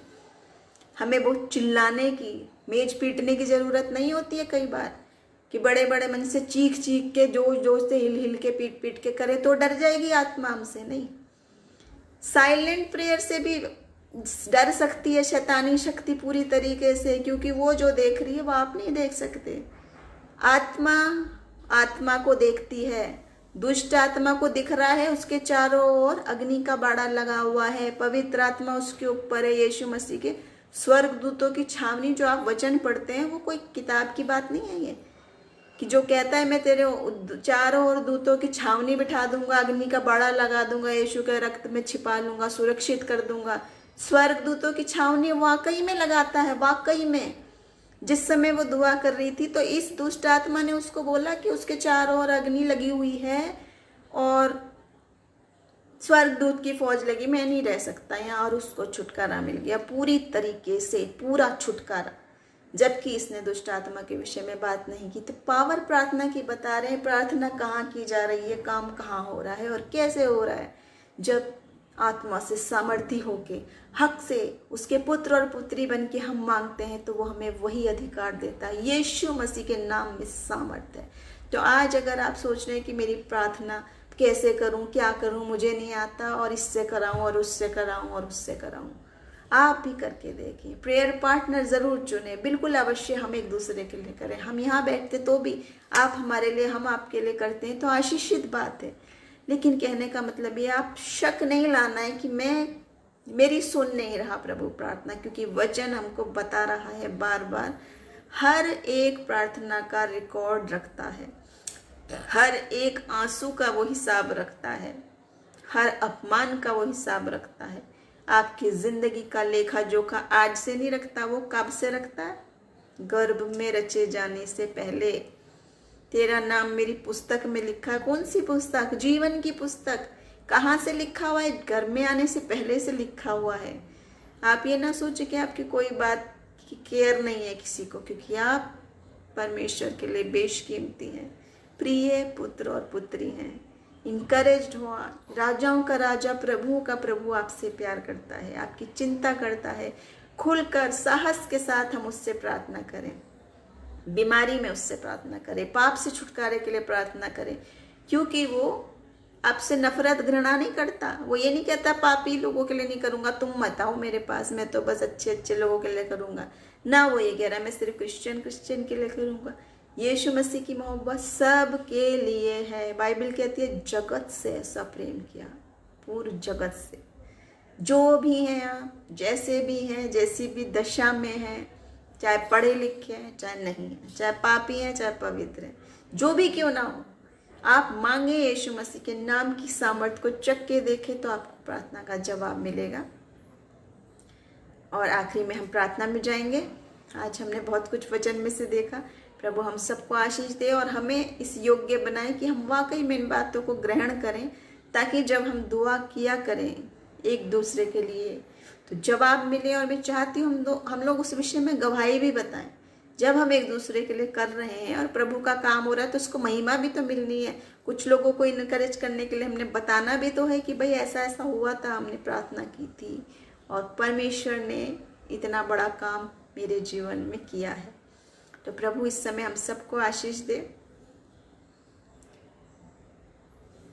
A: हमें बहुत चिल्लाने की, मेज पीटने की ज़रूरत नहीं होती है कई बार, कि बड़े बड़े मन से चीख के जोश से हिल के पीट के करे तो डर जाएगी आत्मा हमसे। नहीं, साइलेंट प्रेयर से भी डर सकती है शैतानी शक्ति पूरी तरीके से, क्योंकि वो जो देख रही है वो आप नहीं देख सकते। आत्मा को देखती है, दुष्ट आत्मा को दिख रहा है उसके चारों ओर अग्नि का बाड़ा लगा हुआ है, पवित्र आत्मा उसके ऊपर है, यीशु मसीह के स्वर्ग दूतों की छावनी। जो आप वचन पढ़ते हैं वो कोई किताब की बात नहीं है ये, कि जो कहता है मैं तेरे चारों ओर दूतों की छावनी बिठा दूंगा, अग्नि का बाड़ा लगा दूंगा, यीशु के रक्त में छिपा लूंगा, सुरक्षित कर दूंगा। स्वर्ग दूतों की छावनी वाकई में लगाता है, वाकई में। जिस समय वो दुआ कर रही थी तो इस दुष्ट आत्मा ने उसको बोला कि उसके चारों ओर अग्नि लगी हुई है और स्वर्ग दूत की फौज लगी, मैं नहीं रह सकता यहाँ, और उसको छुटकारा मिल गया पूरी तरीके से, पूरा छुटकारा। जबकि इसने दुष्ट आत्मा के विषय में बात नहीं की। तो पावर प्रार्थना की बता रहे हैं। प्रार्थना कहाँ की जा रही है, काम कहाँ हो रहा है और कैसे हो रहा है? जब आत्मा से सामर्थ्य होके हक से उसके पुत्र और पुत्री बन के हम मांगते हैं तो वो हमें वही अधिकार देता है। यीशु मसीह के नाम में सामर्थ्य है। तो आज अगर आप सोच रहे हैं कि मेरी प्रार्थना कैसे करूं, क्या करूं, मुझे नहीं आता, और इससे कराऊं और उससे कराऊं और उससे कराऊं, आप भी करके देखिए। प्रेयर पार्टनर जरूर चुने, बिल्कुल अवश्य हम एक दूसरे के लिए करें। हम यहाँ बैठते तो भी आप हमारे लिए, हम आपके लिए करते हैं तो आशीषित बात है। लेकिन कहने का मतलब ये आप शक नहीं लाना है कि मेरी सुन नहीं रहा प्रभु प्रार्थना, क्योंकि वचन हमको बता रहा है बार बार, हर एक प्रार्थना का रिकॉर्ड रखता है, हर एक आंसू का वो हिसाब रखता है, हर अपमान का वो हिसाब रखता है। आपकी जिंदगी का लेखा जोखा आज से नहीं रखता, वो कब से रखता है? गर्भ में रचे जाने से पहले तेरा नाम मेरी पुस्तक में लिखा है। कौन सी पुस्तक? जीवन की पुस्तक। कहाँ से लिखा हुआ है? घर में आने से पहले से लिखा हुआ है। आप ये ना सोचे कि आपकी कोई बात की केयर नहीं है किसी को, क्योंकि आप परमेश्वर के लिए बेशकीमती हैं, प्रिय पुत्र और पुत्री हैं। इनकरेज्ड हो। राजाओं का राजा, प्रभुओं का प्रभु आपसे प्यार करता है, आपकी चिंता करता है। खुलकर साहस के साथ हम उससे प्रार्थना करें, बीमारी में उससे प्रार्थना करें, पाप से छुटकारे के लिए प्रार्थना करें, क्योंकि वो आपसे नफरत घृणा नहीं करता। वो ये नहीं कहता पापी लोगों के लिए नहीं करूंगा, तुम मत आओ मेरे पास, मैं तो बस अच्छे अच्छे लोगों के लिए करूंगा ना। वो ये कह रहा है मैं सिर्फ क्रिश्चियन के लिए करूंगा। यीशु मसीह की मोहब्बत सब के लिए है। बाइबल कहती है जगत से ऐसा प्रेम किया, पूरे जगत से। जो भी हैं आप, जैसे भी हैं, जैसी भी दशा में हैं, चाहे पढ़े लिखे हैं चाहे नहीं हैं, चाहे पापी हैं चाहे पवित्र हैं, जो भी क्यों ना हो, आप मांगे यीशु मसीह के नाम की सामर्थ्य को, चख के देखें तो आपको प्रार्थना का जवाब मिलेगा। और आखिरी में हम प्रार्थना में जाएंगे। आज हमने बहुत कुछ वचन में से देखा। प्रभु हम सबको आशीष दे और हमें इस योग्य बनाए कि हम वाकई में इन बातों को ग्रहण करें, ताकि जब हम दुआ किया करें एक दूसरे के लिए तो जवाब मिले। और मैं चाहती हूँ हम लोग उस विषय में गवाही भी बताएं। जब हम एक दूसरे के लिए कर रहे हैं और प्रभु का काम हो रहा है तो उसको महिमा भी तो मिलनी है। कुछ लोगों को इनकरेज करने के लिए हमने बताना भी तो है कि भाई ऐसा ऐसा हुआ था, हमने प्रार्थना की थी और परमेश्वर ने इतना बड़ा काम मेरे जीवन में किया है। तो प्रभु इस समय हम सबको आशीष दे।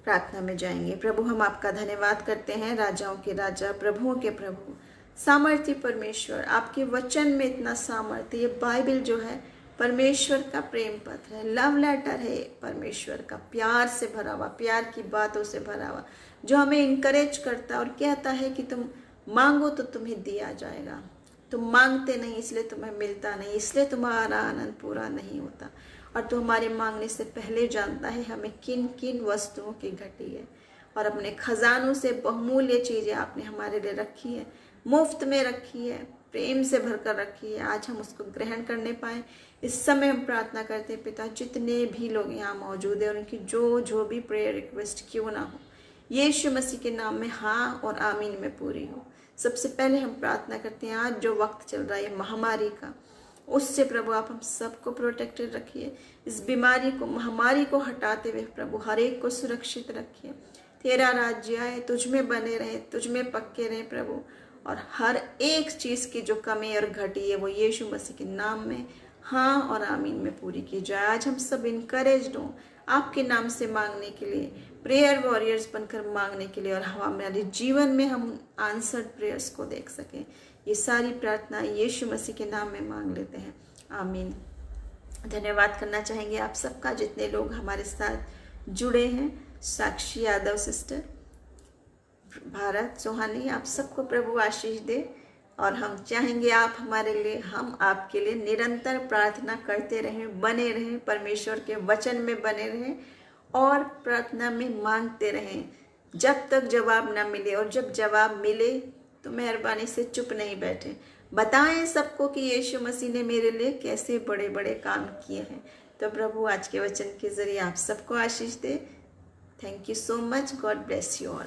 A: प्रार्थना में जाएंगे। प्रभु हम आपका धन्यवाद करते हैं, राजाओं के राजा, प्रभुओं के प्रभु, सामर्थ्य परमेश्वर। आपके वचन में इतना सामर्थ्य। ये बाइबल जो है परमेश्वर का प्रेम पत्र है, लव लेटर है परमेश्वर का, प्यार से भरा हुआ, प्यार की बातों से भरा हुआ, जो हमें इनकरेज करता है और कहता है कि तुम मांगो तो तुम्हें दिया जाएगा। तुम मांगते नहीं इसलिए तुम्हें मिलता नहीं, इसलिए तुम्हारा आनंद पूरा नहीं होता। और तू हमारे मांगने से पहले जानता है हमें किन किन वस्तुओं की घटी है, और अपने खजानों से बहुमूल्य चीज़ें आपने हमारे लिए रखी है, मुफ्त में रखी है, प्रेम से भरकर रखी है। आज हम उसको ग्रहण करने पाएँ। इस समय हम प्रार्थना करते हैं पिता, जितने भी लोग यहाँ मौजूद हैं और उनकी जो भी प्रेयर रिक्वेस्ट क्यों ना हो, यीशु मसीह के नाम में हाँ और आमीन में पूरी हो। सबसे पहले हम प्रार्थना करते हैं आज जो वक्त चल रहा है महामारी का, उससे प्रभु आप हम सबको प्रोटेक्टेड रखिए। इस बीमारी को, महामारी को हटाते हुए प्रभु हर एक को सुरक्षित रखिए। तेरा राज्य आए, तुझ में बने रहे, तुझ में पक्के रहे प्रभु, और हर एक चीज़ की जो कमी और घटी है वो यीशु मसीह के नाम में हाँ और आमीन में पूरी की जाए। आज हम सब इनकरेज्ड हों आपके नाम से मांगने के लिए, प्रेयर वॉरियर्स बनकर मांगने के लिए, और हमारे जीवन में हम आंसर्ड प्रेयर्स को देख सकें। ये सारी प्रार्थना यीशु मसीह के नाम में मांग लेते हैं, आमीन। धन्यवाद करना चाहेंगे आप सबका, जितने लोग हमारे साथ जुड़े हैं। साक्षी यादव सिस्टर, भारत चौहानी, आप सबको प्रभु आशीष दे। और हम चाहेंगे आप हमारे लिए, हम आपके लिए निरंतर प्रार्थना करते रहें, बने रहें, परमेश्वर के वचन में बने रहें और प्रार्थना में मांगते रहें जब तक जवाब ना मिले। और जब जवाब मिले तो मेहरबानी से चुप नहीं बैठे, बताएं सबको कि यीशु मसीह ने मेरे लिए कैसे बड़े बड़े काम किए हैं। तो प्रभु आज के वचन के जरिए आप सबको आशीष दे। Thank you so much. God bless you all.